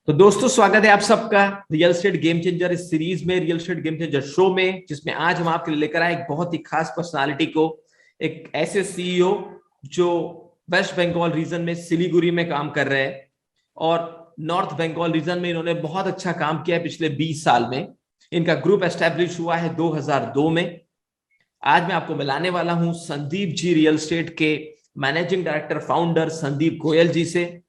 तो दोस्तों स्वागत है आप सबका रियल एस्टेट गेम चेंजर इस सीरीज में, real estate game changer show में, जिसमें आज हम आपके लिए लेकर आए एक बहुत ही खास पर्सनालिटी को, एक ऐसे सीईओ जो वेस्ट बंगाल रीजन में सिलीगुड़ी में काम कर रहे हैं और नॉर्थ बंगाल रीजन में इन्होंने बहुत अच्छा काम किया है पिछले 20 साल में। इनका ग्रुप एस्टेब्लिश हुआ है 2002 में। आज मैं आपको मिलाने वाला हूं संदीप जी रियल एस्टेट के managing director founder Sandeep Goyal ji से।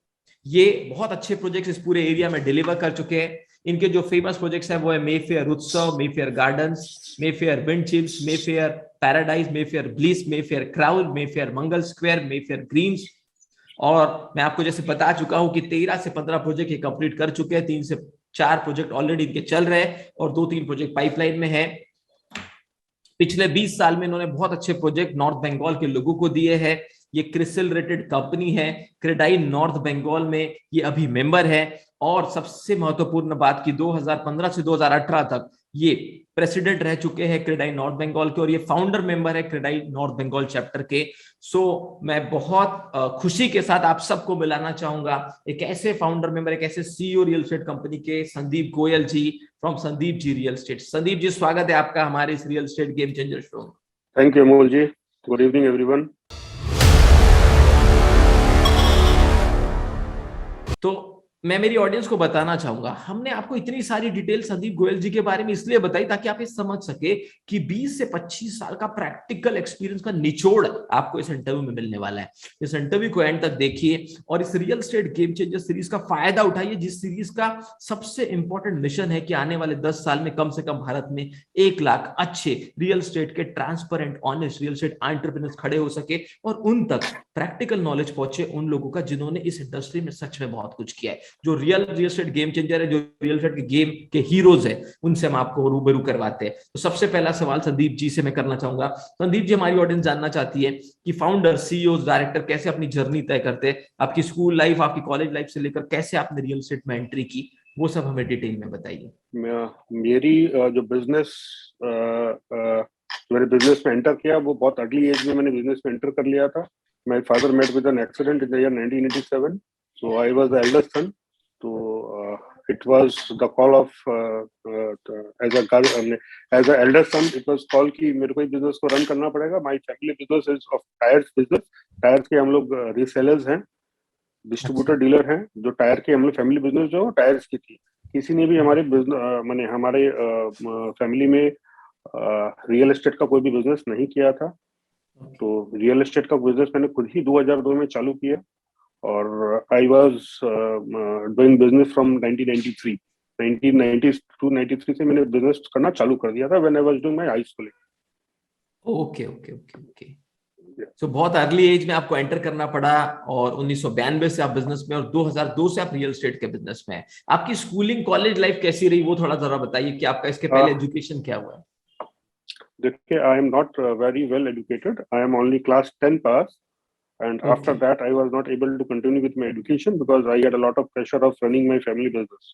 ये बहुत अच्छे प्रोजेक्ट्स इस पूरे एरिया में डिलीवर कर चुके हैं। इनके जो फेमस प्रोजेक्ट्स हैं वो है Mayfair Utsav, Mayfair Gardens, Mayfair Wind Chills, Mayfair Paradise, Mayfair Bliss, Mayfair Crowd, Mayfair Mangal Square, Mayfair Greens. और मैं आपको जैसे बता चुका हूं कि 13 से 15 प्रोजेक्ट ये कंप्लीट कर चुके हैं। 3 से 4 प्रोजेक्ट ऑलरेडी इनके चल रहे हैं और 2-3 प्रोजेक्ट पाइपलाइन में है। पिछले 20 साल में इन्होंने बहुत अच्छे प्रोजेक्ट नॉर्थ बंगाल के लोगों को दिए हैं। ये क्रिसिल रेटेड कंपनी है, क्रेडाइन नॉर्थ बंगाल में ये अभी मेंबर है। और सबसे महत्वपूर्ण बात की 2015 से 2018 तक ये प्रेसिडेंट रह चुके हैं क्रेडाइन नॉर्थ बंगाल के और ये फाउंडर मेंबर है क्रेडाइन नॉर्थ बंगाल चैप्टर के। सो मैं बहुत खुशी के साथ आप सबको मिलाना चाहूंगा एक ऐसे फाउंडर मेंबर, एक ऐसे सीईओ रियल एस्टेट कंपनी के, Sandeep Goyal ji from Sandeep ji real estate. Sandeep ji स्वागत है आपका हमारे इस real estate game changer show में। Thank you Amol ji. Good evening everyone. तो मैं मेरी ऑडियंस को बताना चाहूंगा, हमने आपको इतनी सारी डिटेल संदीप गोयल जी के बारे में इसलिए बताई ताकि आप ये समझ सके कि 20 से 25 साल का प्रैक्टिकल एक्सपीरियंस का निचोड़ आपको इस इंटरव्यू में मिलने वाला है। इस इंटरव्यू को एंड तक देखिए और इस real estate game changer series का फायदा उठाइए, जिस सीरीज का सबसे इंपॉर्टेंट मिशन है कि आने वाले 10 साल में कम से कम भारत में 1 लाख अच्छे रियल एस्टेट के transparent honest real estate entrepreneurs खड़े हो सके और उन तक प्रैक्टिकल नॉलेज पहुंचे उन लोगों का जिन्होंने इस इंडस्ट्री में सच में बहुत कुछ किया है। जो रियल एस्टेट गेम चेंजर है, जो रियल एस्टेट के गेम के हीरोज है, उनसे हम आपको रूबरू करवाते हैं। तो सबसे पहला सवाल संदीप जी से मैं करना चाहूंगा। संदीप जी, हमारी ऑडियंस जानना चाहती है कि फाउंडर, सीईओ, डायरेक्टर कैसे अपनी जर्नी तय करते हैं। आपकी स्कूल लाइफ, आपकी कॉलेज लाइफ से लेकर कैसे आपने रियल एस्टेट में एंट्री की, वो सब हमें डिटेल में बताइए। मेरी जो बिजनेस मैंने बिजनेस में एंटर किया वो बहुत अर्ली एज में मैंने बिजनेस में एंटर कर लिया था। My father met with an accident in the year 1987, so I was the eldest son. तो it was the call of as a elder son, it was call कि मेरे को बिजनेस को रन करना पड़ेगा। My family business is of tyres business. Tyres के हम लोग रीसेलर्स हैं, डिस्ट्रीब्यूटर डीलर हैं। जो टायर के हम लोग फैमिली बिजनेस जो टायर्स की थी। किसी ने भी हमारे माने हमारे फैमिली में रियल एस्टेट का कोई भी बिजनेस नहीं किया था। तो रियल एस्टेट का बिजनेस मैंने खुद ही 2002 में चालू किया और I was doing business from 1993 1992-93 से मैंने बिजनेस करना चालू कर दिया था when I was doing my high schooling. Okay okay okay okay. तो बहुत अर्ली एज में आपको एंटर करना पड़ा और 1992 से आप बिजनेस में और 2002 से आप रियल एस्टेट के बिजनेस में हैं। आपकी स्कूलिंग, कॉलेज लाइफ कैसी रही, वो थोड़ा जरा बताइए कि आपका इसके पहले एजुकेशन क्या हुआ है। देखिए, I am not very well educated. I am only class 10 pass and after that I was not able to continue with my education because I had a lot of pressure of running my family business.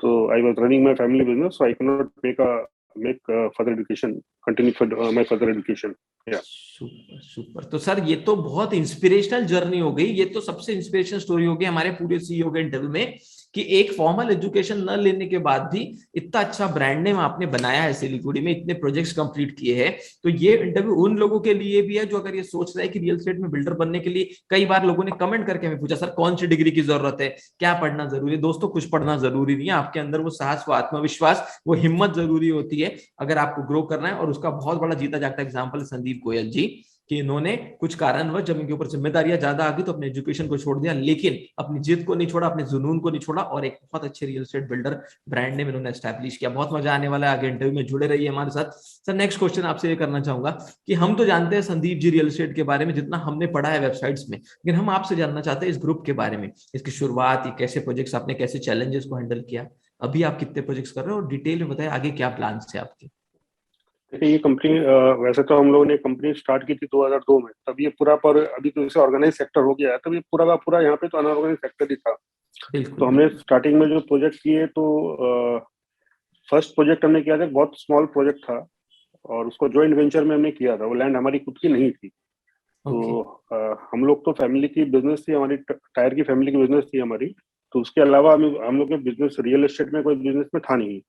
So I was running my family business, so I cannot make further education, continue for my further education. Yeah. Super super. तो sir ये तो बहुत inspirational journey हो गई, ये तो सबसे inspirational story हो गई हमारे पूरे सीईओ के इंटरव्यू में कि एक फॉर्मल एजुकेशन न लेने के बाद भी इतना अच्छा ब्रांड नेम आपने बनाया है सिलीगुड़ी में, इतने प्रोजेक्ट्स कंप्लीट किए हैं। तो ये इंटरव्यू उन लोगों के लिए भी है जो अगर ये सोच रहे हैं कि रियल एस्टेट में बिल्डर बनने के लिए, कई बार लोगों ने कमेंट करके हमें पूछा, सर कौन सी डिग्री की जरूरत है, क्या पढ़ना जरूरी है। दोस्तों कुछ पढ़ना जरूरी नहीं है, आपके अंदर वो साहस, वो आत्मविश्वास, वो हिम्मत जरूरी होती है अगर आपको ग्रो करना है। और उसका बहुत बड़ा जीता जागता एग्जाम्पल संदीप गोयल जी कि इन्होंने कुछ कारणवश जब इनके ऊपर जिम्मेदारियां ज्यादा आ गई तो अपने एजुकेशन को छोड़ दिया, लेकिन अपनी जिद को नहीं छोड़ा, अपने जुनून को नहीं छोड़ा और एक बहुत अच्छे real estate builder brand name इन्होंने एस्टैब्लिश किया। बहुत मजा आने वाला है, आगे इंटरव्यू में जुड़े रहिए हमारे साथ। सर नेक्स्ट क्वेश्चन आपसे ये करना चाहूंगा कि हम तो जानते हैं संदीप जी रियल एस्टेट के बारे में जितना हमने पढ़ा है वेबसाइट्स में, लेकिन हम आपसे जानना चाहते हैं इस ग्रुप के बारे में, इसकी शुरुआत, ये कैसे प्रोजेक्ट्स आपने, कैसे चैलेंजेस को हैंडल किया, अभी आप कितने प्रोजेक्ट्स कर रहे हो और डिटेल में बताएं आगे क्या प्लान है आपके। देखिए, ये कंपनी वैसे तो हम लोगों ने कंपनी स्टार्ट की थी 2002 में। तब ये पूरा पर अभी तो इसे ऑर्गेनाइज सेक्टर हो गया है। तब ये पूरा का पूरा यहाँ पे तो अनऑर्गेनाइज सेक्टर ही था। तो हमने स्टार्टिंग में जो प्रोजेक्ट किए तो फर्स्ट प्रोजेक्ट हमने किया था, बहुत स्मॉल प्रोजेक्ट था और उसको जॉइंट वेंचर में हमने किया था। वो लैंड हमारी खुद की नहीं थी। तो हम लोग तो फैमिली की बिजनेस थी हमारी, टायर की फैमिली की बिजनेस थी हमारी। तो उसके अलावा हम लोग के बिजनेस रियल एस्टेट में कोई बिजनेस में था नहीं।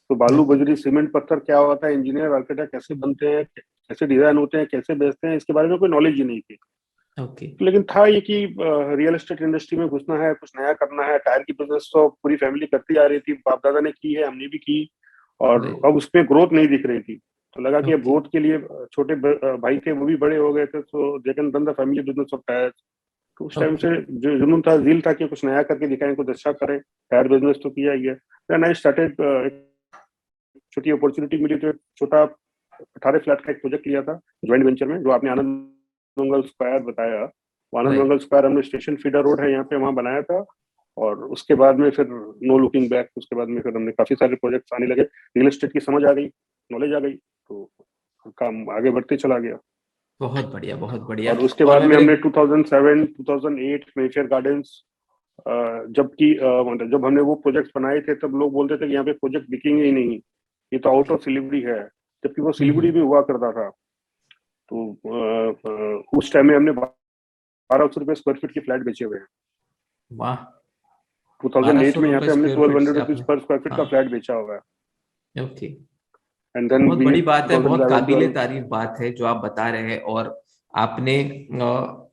तो बालू बजरी सीमेंट पत्थर क्या होता है, इंजीनियर आर्किटेक्ट कैसे बनते हैं, कैसे डिजाइन होते हैं, कैसे बेचते हैं, इसके बारे में कोई नॉलेज ही नहीं थी। ओके। लेकिन था ये कि रियल एस्टेट इंडस्ट्री में घुसना है, कुछ नया करना है। टायर की बिजनेस तो पूरी फैमिली करती आ रही थी, बाप दादा ने की है, हमने भी की, और अब उसमें ग्रोथ नहीं दिख रही थी। तो लगा कि अब ग्रोथ के लिए छोटे भाई थे, वो भी बड़े हो गए थे, तो they can run the family business of tyre. तो उस टाइम से जो जुनून था, जील था कि कुछ नया करके दिखाएं, कुछ अच्छा करें। टायर बिजनेस तो किया ही है। देन आई स्टार्टेड, छोटी अपॉर्चुनिटी मिली तो छोटा 18 फ्लैट का एक प्रोजेक्ट लिया था ज्वाइंट वेंचर में, जो आपने आनंद मंगल स्क्वायर बताया। आनंद मंगल स्क्वायर हमने स्टेशन फीडर रोड है यहाँ पे, वहां बनाया था। और उसके बाद में फिर नो लुकिंग बैक, उसके बाद में फिर हमने काफी सारे प्रोजेक्ट्स आने लगे, रियल एस्टेट की समझ आ गई, नॉलेज आ गई, तो काम आगे बढ़ते चला गया। बहुत बढ़िया, बहुत बढ़िया। और उसके बाद में हमने 2007 2008 मेफेयर गार्डन्स, जबकि जब हमने वो प्रोजेक्ट्स बनाए थे तब लोग बोलते थे कि यहाँ पे प्रोजेक्ट बिकेंगे ही नहीं, ये तो आउट ऑफ सिलीगुड़ी है, जबकि वो सिलीगुड़ी में हुआ करता था। तो उस टाइम में हमने 1200 रुपए स्क्वायर फीट की फ्लैट बेचे हुए हैं। वाह, 2008 में यहाँ पे हमने 1200 रुपीज आपने, पर स्क्वायर फीट का फ्लैट बेचा हुआ है। ओके। एंड देन बहुत बड़ी बात है, बहुत 2011 काबिले 12 तारीफ बात है जो आप बता रहे हैं। और आपने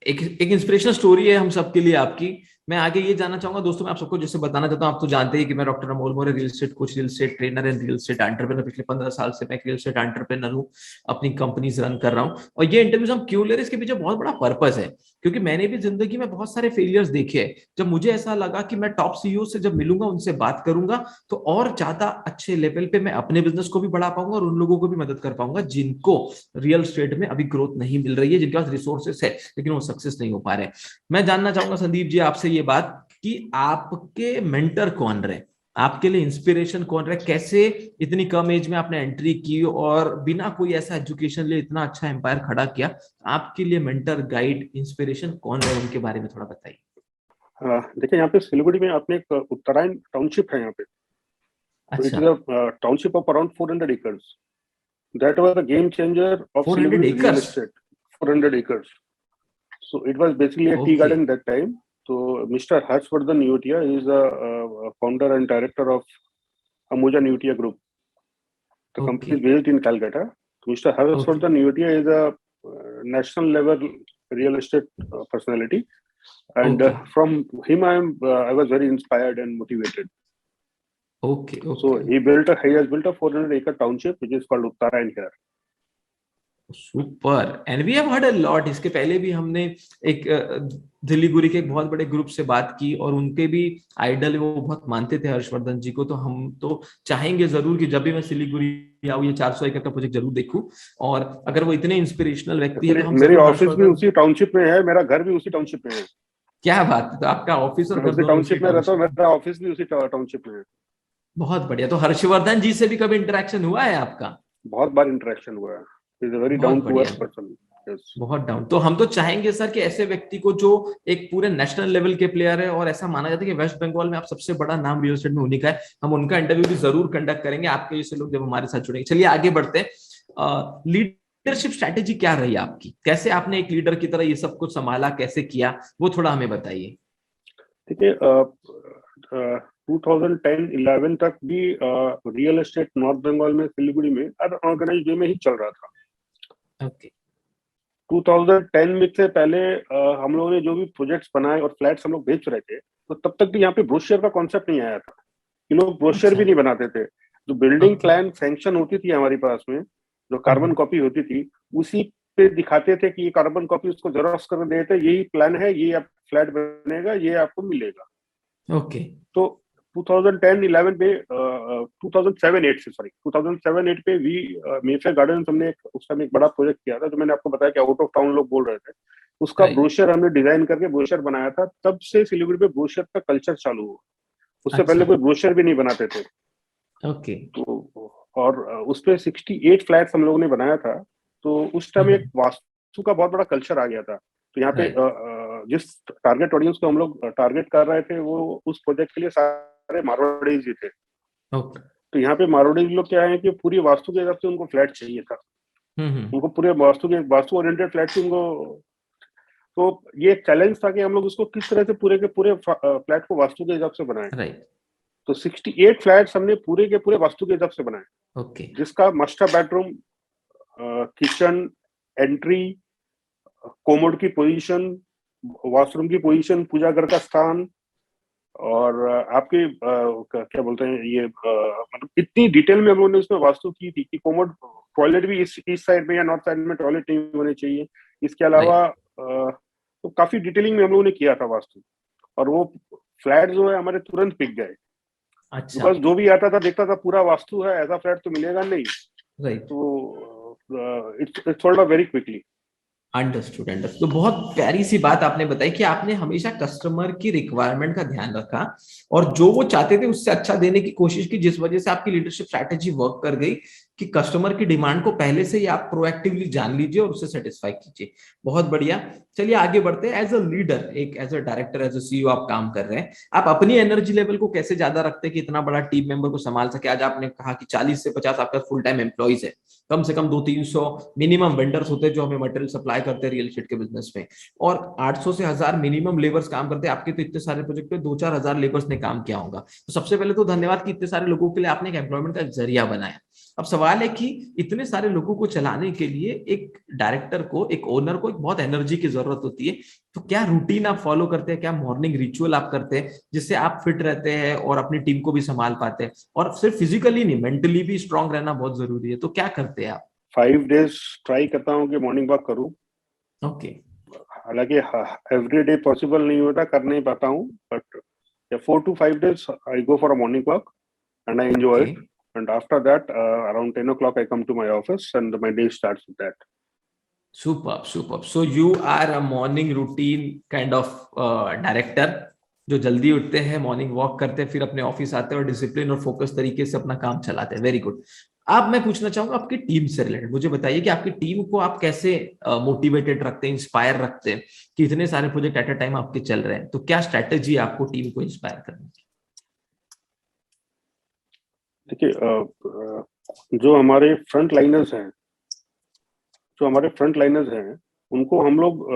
एक इंस्पिरेशनल स्टोरी है हम सबके लिए आपकी। मैं आगे ये जानना चाहूंगा दोस्तों, मैं आप सबको जैसे बताना चाहता हूँ, आप तो जानते हैं कि मैं doctor Amol Maurya, real estate coach, real estate trainer and real estate entrepreneur. पिछले 15 साल से मैं रियल एस्टेट एंटरप्रेन्योर हूँ, अपनी कंपनीज रन कर रहा हूँ। और ये इंटरव्यूज हम क्यों ले रहे हैं, इसके पीछे बहुत बड़ा पर्पस है, क्योंकि मैंने भी जिंदगी में बहुत सारे फेलियर्स देखे हैं। जब मुझे ऐसा लगा कि मैं टॉप सीईओ से जब मिलूंगा, उनसे बात करूंगा, तो और ज्यादा अच्छे लेवल पे मैं अपने बिजनेस को भी बढ़ा पाऊंगा और उन लोगों को भी मदद कर पाऊंगा जिनको रियल एस्टेट में अभी ग्रोथ नहीं मिल रही है, जिनके पास रिसोर्सेस है लेकिन वो सक्सेस नहीं हो पा रहे। मैं जानना चाहूंगा संदीप जी आपसे ये बात कि आपके मेंटर कौन रहे, आपके लिए इंस्पिरेशन कौन रहे, कैसे इतनी कम एज में आपने एंट्री की और बिना कोई ऐसा एजुकेशन लिए इतना अच्छा एम्पायर खड़ा किया। आपके लिए मेंटर, गाइड, इंस्पिरेशन कौन रहे, उनके बारे में थोड़ा बताइए। देखिए, यहाँ पे सिलीगुड़ी में आपने एक उत्तरायण टाउनशिप है यहाँ पे। So it अच्छा, is a township of around 400 acres. That was a game changer of 400 Siliguri's real acres estate. 400 acres. So it was basically a tea okay. garden that time. So Mr. Harshvardhan Neutia is a founder and director of Amuja Neutia Group. The company okay. is based in Calcutta. So Mr. Okay. Harshvardhan Neutia is a national level real estate personality, and okay. from him I was very inspired and motivated. Okay. So okay. he has built a 400-acre township which is called Uttarayan here. Super, and we have heard a lot. इसके पहले भी हमने एक सिलीगुड़ी के एक बहुत बड़े group से बात की और उनके भी आइडल वो बहुत मानते थे हर्षवर्धन जी को। तो हम तो चाहेंगे जरूर कि जब भी मैं सिलीगुड़ी आऊँ, ये 400 एकड़ का प्रोजेक्ट जरूर देखूं। और अगर वो इतने इंस्पिरेशनल व्यक्ति है तो हम मेरी जरूर ऑफिस भी हर्षवर्धन। उसी टाउनशिप में है, मेरा घर भी उसी टाउनशिप में है। क्या बात है, तो आपका ऑफिस और मैं घर उसी दोनों उसी टाउनशिप में रहता हूँ, टाउनशिप। मेरा ऑफिस भी उसी टाउनशिप में है। बहुत बढ़िया। तो हर्षवर्धन जी से भी कभी इंटरेक्शन हुआ है आपका? बहुत बार इंटरेक्शन हुआ है। इज अ वेरी बहुत डाउन टू बढ़िया, अर्थ पर्सन। यस, बहुत डाउन। तो हम तो चाहेंगे सर कि ऐसे व्यक्ति को जो एक पूरे नेशनल लेवल के प्लेयर है, और ऐसा माना जाता है कि वेस्ट बंगाल में आप सबसे बड़ा नाम रियल एस्टेट में उन्हीं का है, हम उनका इंटरव्यू भी जरूर कंडक्ट करेंगे आपके जैसे लोग जब हमारे साथ जुड़ेंगे। चलिए आगे बढ़ते हैं। लीडरशिप स्ट्रैटेजी क्या रही आपकी, कैसे आपने एक लीडर की तरह ये सब कुछ संभाला, कैसे किया, वो थोड़ा हमें बताइए। देखिए, 2010-11 तक भी रियल एस्टेट नॉर्थ बंगाल में सिलीगुड़ी में अनऑर्गेनाइज्ड वे में ही चल रहा था। ओके। 2010 में से पहले हम लोगों ने जो भी प्रोजेक्ट्स बनाए और फ्लैट्स हम लोग बेच रहे थे, तो तब तक भी यहाँ पे ब्रोशर का कॉन्सेप्ट नहीं आया था। ये लोग ब्रोशर अच्छा। भी नहीं बनाते थे। जो बिल्डिंग ओके। प्लान सैंक्शन होती थी हमारे पास में, जो कार्बन कॉपी होती थी, उसी पे दिखाते थे कि ये कार्बन कॉपी उसको जेरॉक्स कर देते, यही प्लान है, ये आप फ्लैट बनेगा, ये आपको मिलेगा। ओके। तो 2010-11 पे 2007-8 से सॉरी 2007-8 पे वी मेफेयर गार्डन हमने उस टाइम एक बड़ा प्रोजेक्ट किया था, जो मैंने आपको बताया कि आउट ऑफ टाउन लोग बोल रहे थे। उसका ब्रोशर हमने डिजाइन करके ब्रोशर बनाया था। तब से सिलीगुड़ी पे ब्रोशर का कल्चर चालू हुआ। उससे पहले अच्छा। कोई ब्रोशर भी नहीं बनाते थे। ओके। तो और उस पे 68 फ्लैट्स हम लोगों ने बनाया था। तो उस टाइम एक वास्तु का बहुत बड़ा कल्चर आ गया था। तो यहाँ पे जिस टारगेट ऑडियंस को हम लोग टारगेट कर रहे थे, वो उस प्रोजेक्ट के लिए सारे मारवाड़ीज ही थे। ओके। तो यहाँ पे मारवाड़ी लोग क्या है कि पूरी वास्तु के हिसाब से उनको फ्लैट चाहिए था। उनको पूरे वास्तु ओरिएंटेड फ्लैट उनको तो ये एक चैलेंज था कि हम लोग उसको किस तरह से पूरे के पूरे फ्लैट को वास्तु के हिसाब से बनाए। राइट। तो 68 फ्लैट्स हमने पूरे के पूरे वास्तु के हिसाब से बनाए, ओके। जिसका master bedroom, kitchen, entry, commode की पोजीशन, वॉशरूम की पोजीशन, पूजा घर का स्थान, और आपके क्या बोलते हैं ये मतलब इतनी डिटेल में हम लोगों ने उसमें वास्तु की थी कि कोमोड टॉयलेट भी इस साइड में या नॉर्थ साइड में टॉयलेट नहीं होने चाहिए। इसके अलावा तो काफी डिटेलिंग में हम लोगों ने किया था वास्तु, और वो फ्लैट जो है हमारे तुरंत बिक गए। अच्छा। बिकॉज जो भी आता था देखता था पूरा वास्तु है, ऐसा फ्लैट तो मिलेगा नहीं। राइट। तो it's sold out very quickly. Understood, understood. तो बहुत प्यारी सी बात आपने बताई कि आपने हमेशा कस्टमर की रिक्वायरमेंट का ध्यान रखा और जो वो चाहते थे उससे अच्छा देने की कोशिश की, जिस वजह से आपकी लीडरशिप स्ट्रैटेजी वर्क कर गई कि कस्टमर की डिमांड को पहले से ही आप प्रोएक्टिवली जान लीजिए और उससे सेटिस्फाई कीजिए। बहुत बढ़िया। चलिए आगे बढ़ते हैं। एज अ लीडर, एक as a director, as a CEO आप काम कर रहे हैं, आप अपनी एनर्जी लेवल को कैसे ज्यादा रखते हैं कि इतना बड़ा टीम मेंबर को संभाल सके? आज आपने कहा कि 40 से 50 आपका फुल टाइम एम्प्लॉइज है, कम से कम 200-300 मिनिमम वेंडर्स होते हैं जो हमें मटेरियल सप्लाई करते हैं रियल एस्टेट के बिजनेस में, और 800 से 1000 मिनिमम लेबर्स काम करते हैं। आपके तो इतने सारे प्रोजेक्ट पे 2-4 हजार लेबर्स ने काम किया होगा। तो सबसे पहले तो धन्यवाद कि इतने सारे लोगों के लिए आपने एक एम्प्लॉयमेंट का जरिया बनाया। अब सवाल है कि इतने सारे लोगों को चलाने के लिए एक डायरेक्टर को, एक ओनर को एक बहुत एनर्जी की जरूरत होती है। तो क्या रूटीन आप फॉलो करते हैं, क्या मॉर्निंग रिचुअल आप करते हैं जिससे आप फिट रहते हैं और अपनी टीम को भी संभाल पाते हैं? और सिर्फ फिजिकली नहीं, मेंटली भी स्ट्रांग रहना बहुत जरूरी है। तो क्या करते हैं आप? 5 डेज ट्राई करता हूँ कि मॉर्निंग वॉक करूँ। ओके। हालांकि एवरी डे पॉसिबल नहीं होता, कर नहीं पाता हूँ, but 4 to 5 days I go for a morning walk and I enjoy okay. it. And after that, around 10 o'clock, I come to my office and my day starts with that. Superb, superb. So you are a morning routine kind of director जो जल्दी उठते हैं, morning walk करते हैं, फिर अपने office आते हैं और डिसिप्लिन और फोकस तरीके से अपना काम चलाते हैं। Very good. अब मैं पूछना चाहूंगा आपकी टीम से रिलेटेड, मुझे बताइए कि आपकी टीम को आप कैसे मोटिवेटेड रखते हैं, इंस्पायर रखते हैं कि इतने सारे प्रोजेक्ट एट अ टाइम आपके चल रहे हैं? तो क्या स्ट्रैटेजी है आपको टीम को इंस्पायर करने की? देखिए, जो हमारे फ्रंट लाइनर्स हैं उनको हम लोग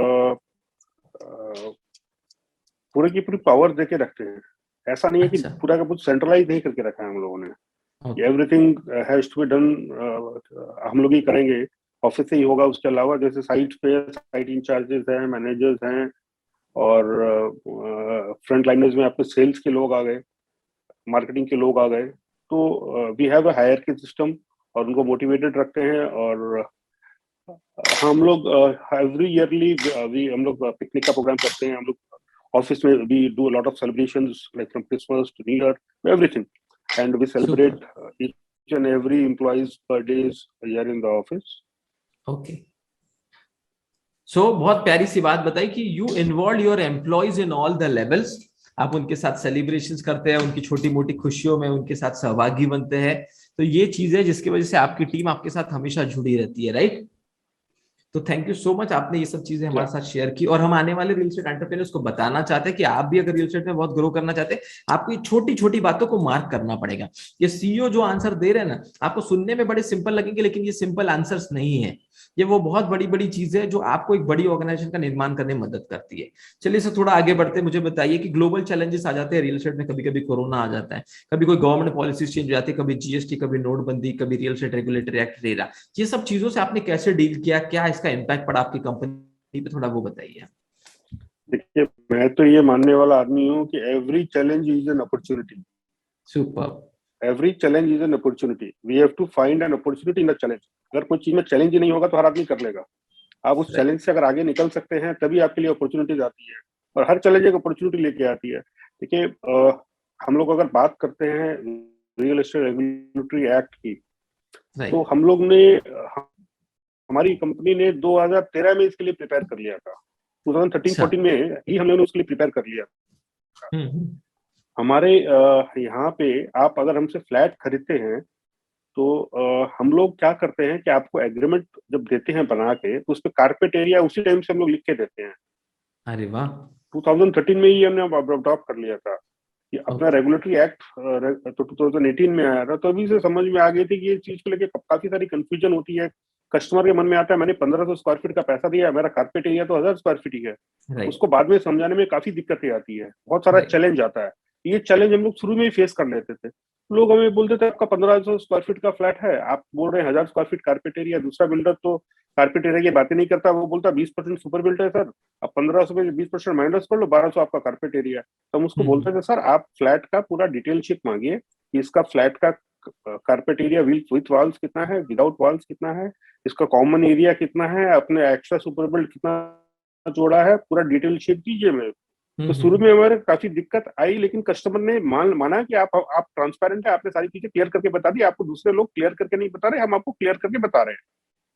पूरे की पूरी पावर देके रखते हैं। ऐसा नहीं है कि अच्छा। पूरा का पूरा सेंट्रलाइज नहीं करके रखा है हम लोगों ने। Okay. Everything has to be done, हम लोग ही करेंगे, ऑफिस से ही होगा। उसके अलावा जैसे साइट पे साइट इंचार्जेस हैं, मैनेजर्स हैं, और फ्रंट लाइनर्स में आपके सेल्स के लोग आ गए, मार्केटिंग के लोग आ गए। तो we have a hierarchy system और उनको मोटिवेटेड रखते हैं। और हम लोग एवरी ईयरली हम लोग पिकनिक का प्रोग्राम करते हैं। हम लोग ऑफिस में we do a lot of celebrations like from Christmas to New Year, everything, and we celebrate each and every employee's birthdays here in the office. Okay. So बहुत प्यारी सी बात बताई कि you involve your employees in all the levels. आप उनके साथ celebrations करते हैं, उनकी छोटी मोटी खुशियों में उनके साथ सहभागी बनते हैं। तो ये चीज है जिसकी वजह से आपकी टीम आपके साथ हमेशा जुड़ी रहती है, राइट? तो थैंक यू सो मच, आपने ये सब चीजें हमारे Yeah. साथ शेयर की। और हम आने वाले रियल एस्टेट एंटरप्रेन्योर्स को बताना चाहते हैं कि आप भी अगर रियल एस्टेट में बहुत ग्रो करना चाहते हैं, आपको ये छोटी छोटी बातों को मार्क करना पड़ेगा। ये सीईओ जो आंसर दे रहे हैं ना, आपको सुनने में बड़े सिंपल लगेंगे, लेकिन ये सिंपल आंसर्स नहीं है। ये वो बहुत बड़ी बड़ी चीजें है जो आपको एक बड़ी ऑर्गेनाइजेशन का निर्माण करने में मदद करती है। चलिए सर, थोड़ा आगे बढ़ते हैं। मुझे बताइए कि ग्लोबल चैलेंजेस आ जाते हैं रियल एस्टेट में, कभी कभी कोरोना आ जाता है, कभी कोई गवर्नमेंट पॉलिसीज चेंज हो जाती है, कभी जीएसटी, कभी नोटबंदी, कभी real estate regulatory act RERA. ये सब चीजों से आपने कैसे डील किया? क्या इसका इम्पैक्ट पड़ा आपकी कंपनी पे? थोड़ा वो बताइए। देखिए, मैं तो ये मानने वाला आदमी हूँ कि every challenge is an opportunity. Super. Every challenge is an opportunity. We have to find an opportunity in the challenge. अगर कोई चीज में चैलेंज ही नहीं होगा तो हर आदमी कर लेगा। आप उस चैलेंज से अगर आगे निकल सकते हैं तभी आपके लिए अपॉर्चुनिटीज आती है, और हर चैलेंज एक अपॉर्चुनिटी लेके आती है। देखिए, हम लोग अगर बात करते हैं रियल एस्टेट रेगुलेटरी एक्ट की, तो हम लोग ने, हमारी कंपनी ने 2013 में इसके लिए प्रिपेयर कर लिया था। 2013-14 में ही हम लोगों ने उसके लिए प्रिपेयर कर लिया था। हमारे यहाँ पे आप अगर हमसे फ्लैट खरीदते हैं तो हम लोग क्या करते हैं कि आपको एग्रीमेंट जब देते हैं बना के, तो उस पे कारपेट एरिया उसी टाइम से हम लोग लिख के देते हैं। अरे वाह। 2013 में ही हमने अडॉप्ट कर लिया था कि अपना रेगुलेटरी एक्ट तो 2018 में आया था। तो अभी से समझ में आ गई थी कि ये चीज को लेके काफी सारी कंफ्यूजन होती है, कस्टमर के मन में आता है मैंने 1500 स्क्वायर फीट का पैसा दिया, मेरा कारपेट एरिया तो 1000 स्क्वायर फीट ही है। राइट उसको बाद में समझाने में काफी दिक्कतें आती है, बहुत सारा राइट चैलेंज आता है। ये चैलेंज हम लोग शुरू में ही फेस कर लेते थे। लोग हमें बोलते थे आपका 1500 स्क्वायर फीट का फ्लैट है, आप बोल रहे हैं 1000 स्क्वायर फीट कारपेट एरिया। दूसरा बिल्डर तो कारपेट एरिया की बातें नहीं करता, वो बोलता 20% सुपर बिल्ट है सर, आप 1500 में 20% माइनस कर लो, 1200 आपका कारपेट एरिया। तो हम उसको बोलते थे सर आप फ्लैट का पूरा डिटेल शीट मांगिए कि इसका फ्लैट का कारपेट एरिया विथ वॉल्स कितना है, विदाउट वॉल्स कितना है, इसका कॉमन एरिया कितना है, अपने एक्स्ट्रा सुपर बिल्ट कितना जोड़ा है, पूरा डिटेल शीट दीजिए मेरे। तो शुरू में हमारे काफी दिक्कत आई, लेकिन कस्टमर ने माना कि आप ट्रांसपेरेंट है, आपने सारी चीजें क्लियर करके बता दी, आपको दूसरे लोग क्लियर करके नहीं बता रहे, हम आपको क्लियर करके बता रहे हैं।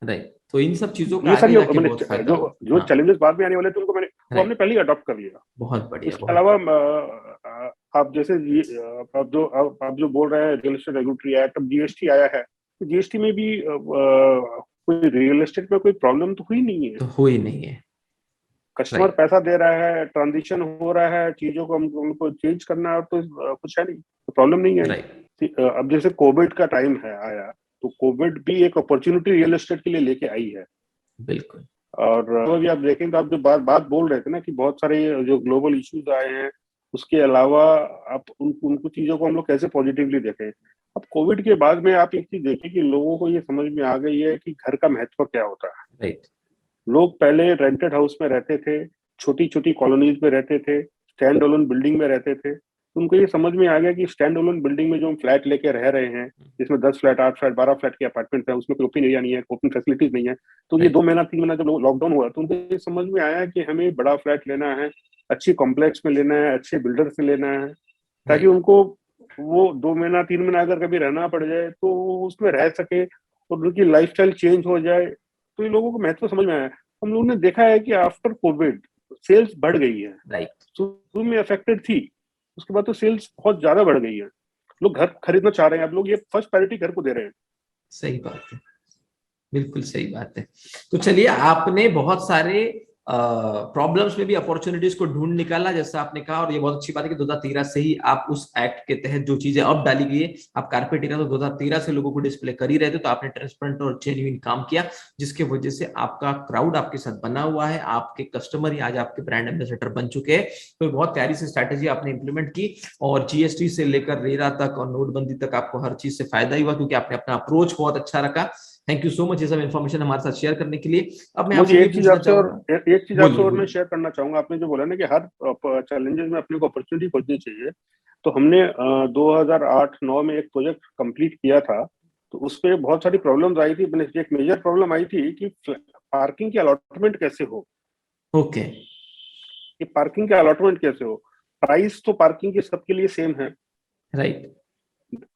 राइट। तो इन सब चीजों का ये आगे सारी जाके मैंने बहुत फायदा हुआ। जो हाँ, चैलेंजेस बाद में आने वाले थे उनको वो हमने राइट, पहले ही अडॉप्ट कर लिया। बहुत बढ़िया, इसके बहुत अलावा बढ़िया। आप जैसे आप जो बोल रहे हैं रियल एस्टेट रेगुलेटरी एक्ट, अब जीएसटी आया है, तो जीएसटी में भी कोई रियल एस्टेट में कोई प्रॉब्लम तो हुई नहीं है। तो हो ही नहीं है। कस्टमर राइट पैसा दे रहा है, ट्रांजिशन हो रहा है, चीजों को उनको चेंज करना है, तो कुछ है नहीं, तो प्रॉब्लम नहीं है। राइट अब जैसे कोविड का टाइम है आया, तो कोविड भी एक अपॉर्चुनिटी रियल एस्टेट के लिए लेके आई है। बिल्कुल। और अभी आप देखें तो आप जो बात बोल रहे थे ना कि बहुत सारे जो ग्लोबल इश्यूज आए हैं, उसके अलावा आप उनको चीजों को हम लोग कैसे पॉजिटिवली देखें। अब कोविड के बाद में आप एक चीज देखें कि लोगों को ये समझ में आ गई है कि घर का महत्व क्या होता है। राइट लोग पहले रेंटेड हाउस में रहते थे, छोटी छोटी कॉलोनीज में रहते थे, स्टैंड अलोन बिल्डिंग में रहते थे। तो उनको ये समझ में आ गया कि स्टैंड अलोन बिल्डिंग में जो हम फ्लैट लेके रह रहे हैं, जिसमें 10 फ्लैट, 8 फ्लैट, 12 फ्लैट के अपार्टमेंट है, उसमें कोई ओपन एरिया नहीं है, ओपन फैसिलिटीज नहीं है। तो ये राइट 2 महीना 3 महीना जब लॉकडाउन हुआ, तो उनको ये समझ में आया कि हमें बड़ा फ्लैट लेना है, अच्छी कॉम्प्लेक्स में लेना है, अच्छे बिल्डर से लेना है, ताकि राइट उनको वो 2 महीना 3 महीना अगर कभी रहना पड़ जाए तो वो उसमें रह सके और उनकी लाइफस्टाइल चेंज हो जाए। तो ये लोगों को महत्व समझ में आया। हम लोगों ने देखा है कि आफ्टर कोविड सेल्स बढ़ गई है। राइट। शुरू में अफेक्टेड थी, उसके बाद तो सेल्स बहुत ज्यादा बढ़ गई है। लोग घर खरीदना चाह रहे हैं, अब लोग ये फर्स्ट प्रायोरिटी घर को दे रहे हैं। सही बात है, बिल्कुल सही बात है। तो चलिए, आपने बहुत सारे प्रॉब्लम्स में भी अपॉर्चुनिटीज को ढूंढ निकाला, जैसा आपने कहा, और ये बहुत अच्छी बात है कि 2013 से ही आप उस एक्ट के तहत जो चीजें अब डाली गई है, आप कारपेट एरिया तो 2013 से लोगों को डिस्प्ले कर ही रहे थे, तो आपने ट्रांसपेरेंट और जेन्युइन काम किया, जिसके वजह से आपका क्राउड आपके साथ बना हुआ है, आपके कस्टमर ही आज आपके ब्रांड एम्बेसडर बन चुके हैं। तो बहुत प्यारी सी स्ट्रैटेजी आपने इंप्लीमेंट की, और जीएसटी से लेकर रेरा तक और नोटबंदी तक आपको हर चीज से फायदा ही हुआ, क्योंकि आपने अपना अप्रोच बहुत अच्छा रखा। थैंक यू सो मच ये सब इन्फॉर्मेशन हमारे साथ शेयर करने के लिए। अब मैं आपसे मुझे ये पूछना चाहूंगा। एक चीज आपसे और मैं बोलिए। शेयर करना चाहूंगा। आपने जो बोला ना कि हर चैलेंजेस में अपने को अपॉर्चुनिटी खोजनी चाहिए, तो हमने 2008-9 में एक प्रोजेक्ट कंप्लीट किया था। तो उसपे बहुत सारी प्रॉब्लम्स आई थी। एक मेजर प्रॉब्लम आई थी कि पार्किंग की अलॉटमेंट कैसे हो। ओके। कि पार्किंग का अलॉटमेंट कैसे हो। प्राइस तो पार्किंग के सबके लिए सेम है। राइट।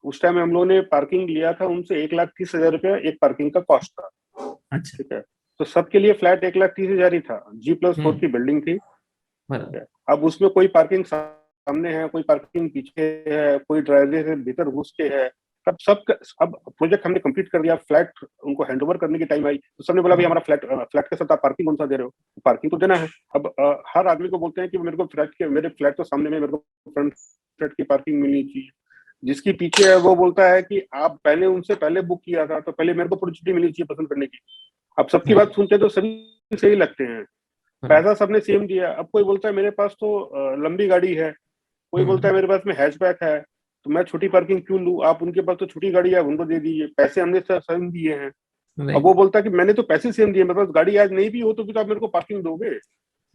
उस टाइम हम लोगों ने पार्किंग लिया था उनसे, 1,30,000 रुपया एक पार्किंग का कॉस्ट था। अच्छा। ठीक है, तो सबके लिए फ्लैट 1,30,000 ही था। G+4 की बिल्डिंग थी। बराबर। अब उसमें कोई पार्किंग सामने है, कोई पार्किंग पीछे है, कोई ड्राइववे से भीतर घुस के है। अब प्रोजेक्ट हमने कंप्लीट कर दिया, फ्लैट उनको हैंडओवर करने की टाइम आई, तो सबने बोला भाई हमारा फ्लैट के साथ आप पार्किंग कौन सा दे रहे हो, पार्किंग तो देना है। अब हर आदमी को बोलते हैं कि मेरे को मेरे फ्लैट तो सामने में, मेरे को फ्रंट फ्लैट की पार्किंग मिलनी चाहिए। जिसकी पीछे है वो बोलता है कि आप पहले उनसे पहले बुक किया था, तो पहले मेरे को अपॉर्चुनिटी मिलनी चाहिए पसंद करने की। अब सबकी बात सुनते तो सभी सही लगते हैं, पैसा सबने सेम दिया। अब कोई बोलता है मेरे पास तो लंबी गाड़ी है, कोई बोलता है मेरे पास में हैचबैक है, तो मैं छोटी पार्किंग क्यों लूं, आप उनके पास तो छोटी गाड़ी है उनको दे दीजिए, पैसे हमने सेम दिए हैं। अब वो बोलता है कि मैंने तो पैसे सेम दिए, मेरे पास गाड़ी आज नहीं भी हो तो भी तो आप मेरे को पार्किंग दोगे।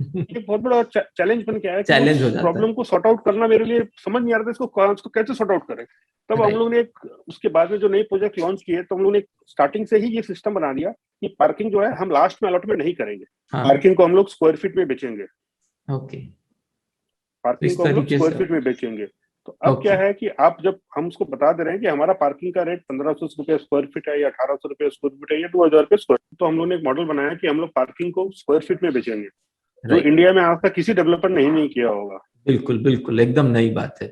ये बहुत बड़ा चैलेंज बन के आया कि चैलेंज हो उस जाता है। प्रॉब्लम को सॉर्ट आउट करना मेरे लिए समझ नहीं आ रहा था, इसको कैसे सॉर्ट आउट करें। तब हम लोग ने उसके बाद में जो नए प्रोजेक्ट लॉन्च किए, तो हम लोग ने स्टार्टिंग से ही ये सिस्टम बना दिया कि पार्किंग जो है हम लास्ट में अलॉटमेंट नहीं करेंगे। हाँ। पार्किंग को हम लोग स्क्वायर फीट में बेचेंगे। ओके। तो पार्किंग इस को हम लोग तरीके स्क्वायर से। फीट में बेचेंगे। तो अब क्या है कि आप जब हम उसको बता दे रहे हैं कि हमारा पार्किंग का रेट 1,500 रुपये स्क्वायर फीट है, या 1,800 रुपये स्क्वायर फीट है, या 2,000 रुपये स्क्वायर फीट, तो हम लोग ने एक मॉडल बनाया कि हम लोग पार्किंग को स्क्वायर फीट में बेचेंगे, जो इंडिया में आज तक किसी डेवलपर ने नहीं किया होगा। बिल्कुल बिल्कुल, एकदम नई बात है।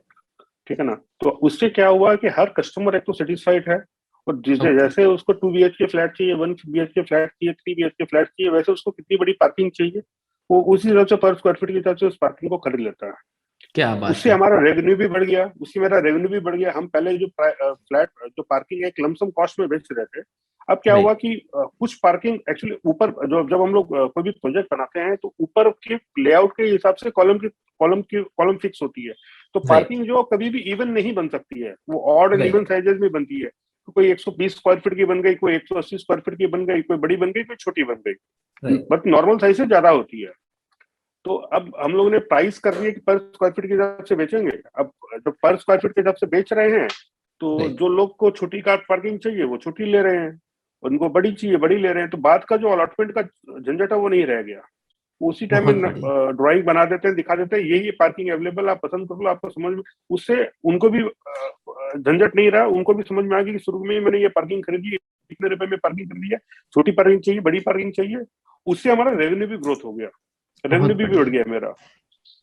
ठीक है ना। तो उससे क्या हुआ कि हर कस्टमर एक तो सेटिस्फाइड है, और जैसे उसको 2 BHK फ्लैट चाहिए, 1 BHK फ्लैट चाहिए, 3 BHK फ्लैट चाहिए, वैसे उसको कितनी बड़ी पार्किंग चाहिए, वो उसी हिसाब से पर स्क्वायर फीट के हिसाब से उस पार्किंग को खरीद लेता है। क्या बात उससे है। हमारा रेवेन्यू भी बढ़ गया, उससे मेरा रेवेन्यू भी बढ़ गया। हम पहले जो फ्लैट जो पार्किंग एक लमसम कॉस्ट में बेच रहे थे, अब क्या हुआ राइट। कि कुछ पार्किंग एक्चुअली ऊपर, जो जब हम लोग कोई भी प्रोजेक्ट बनाते हैं तो ऊपर के लेआउट के हिसाब से कॉलम फिक्स होती है। तो राइट। पार्किंग जो कभी भी इवन नहीं बन सकती है, वो odd and even right. Sizes में बनती है। तो कोई 120 स्क्वायर फीट की बन गई, कोई 180 स्क्वायर फीट की बन गई, कोई बड़ी बन गई, कोई छोटी बन गई, राइट। बट नॉर्मल साइज से ज्यादा होती है। तो अब हम लोगों ने प्राइस कर दिया कि पर स्क्वायर फीट के हिसाब से बेचेंगे। अब जब पर स्क्वायर फीट के हिसाब से बेच रहे हैं, तो राइट। जो लोग को छोटी कार पार्किंग चाहिए वो छोटी ले रहे हैं, उनको बड़ी चाहिए बड़ी ले रहे हैं। तो बाद का जो अलॉटमेंट का झंझट है वो नहीं रह गया। उसी टाइम बहुत में बढ़िया। ड्राइंग बना देते हैं, दिखा देते हैं यही पार्किंग अवेलेबल, आप पसंद कर लो, आपको समझ में। उससे उनको भी झंझट नहीं रहा, उनको भी समझ में आ गया कि शुरू में ही मैंने ये पार्किंग खरीदी, इतने रुपए में पार्किंग खरीदी है, छोटी पार्किंग चाहिए बड़ी पार्किंग चाहिए। उससे हमारा रेवेन्यू भी ग्रोथ हो गया, रेवेन्यू बहुत भी बढ़ बढ़िया। गया मेरा।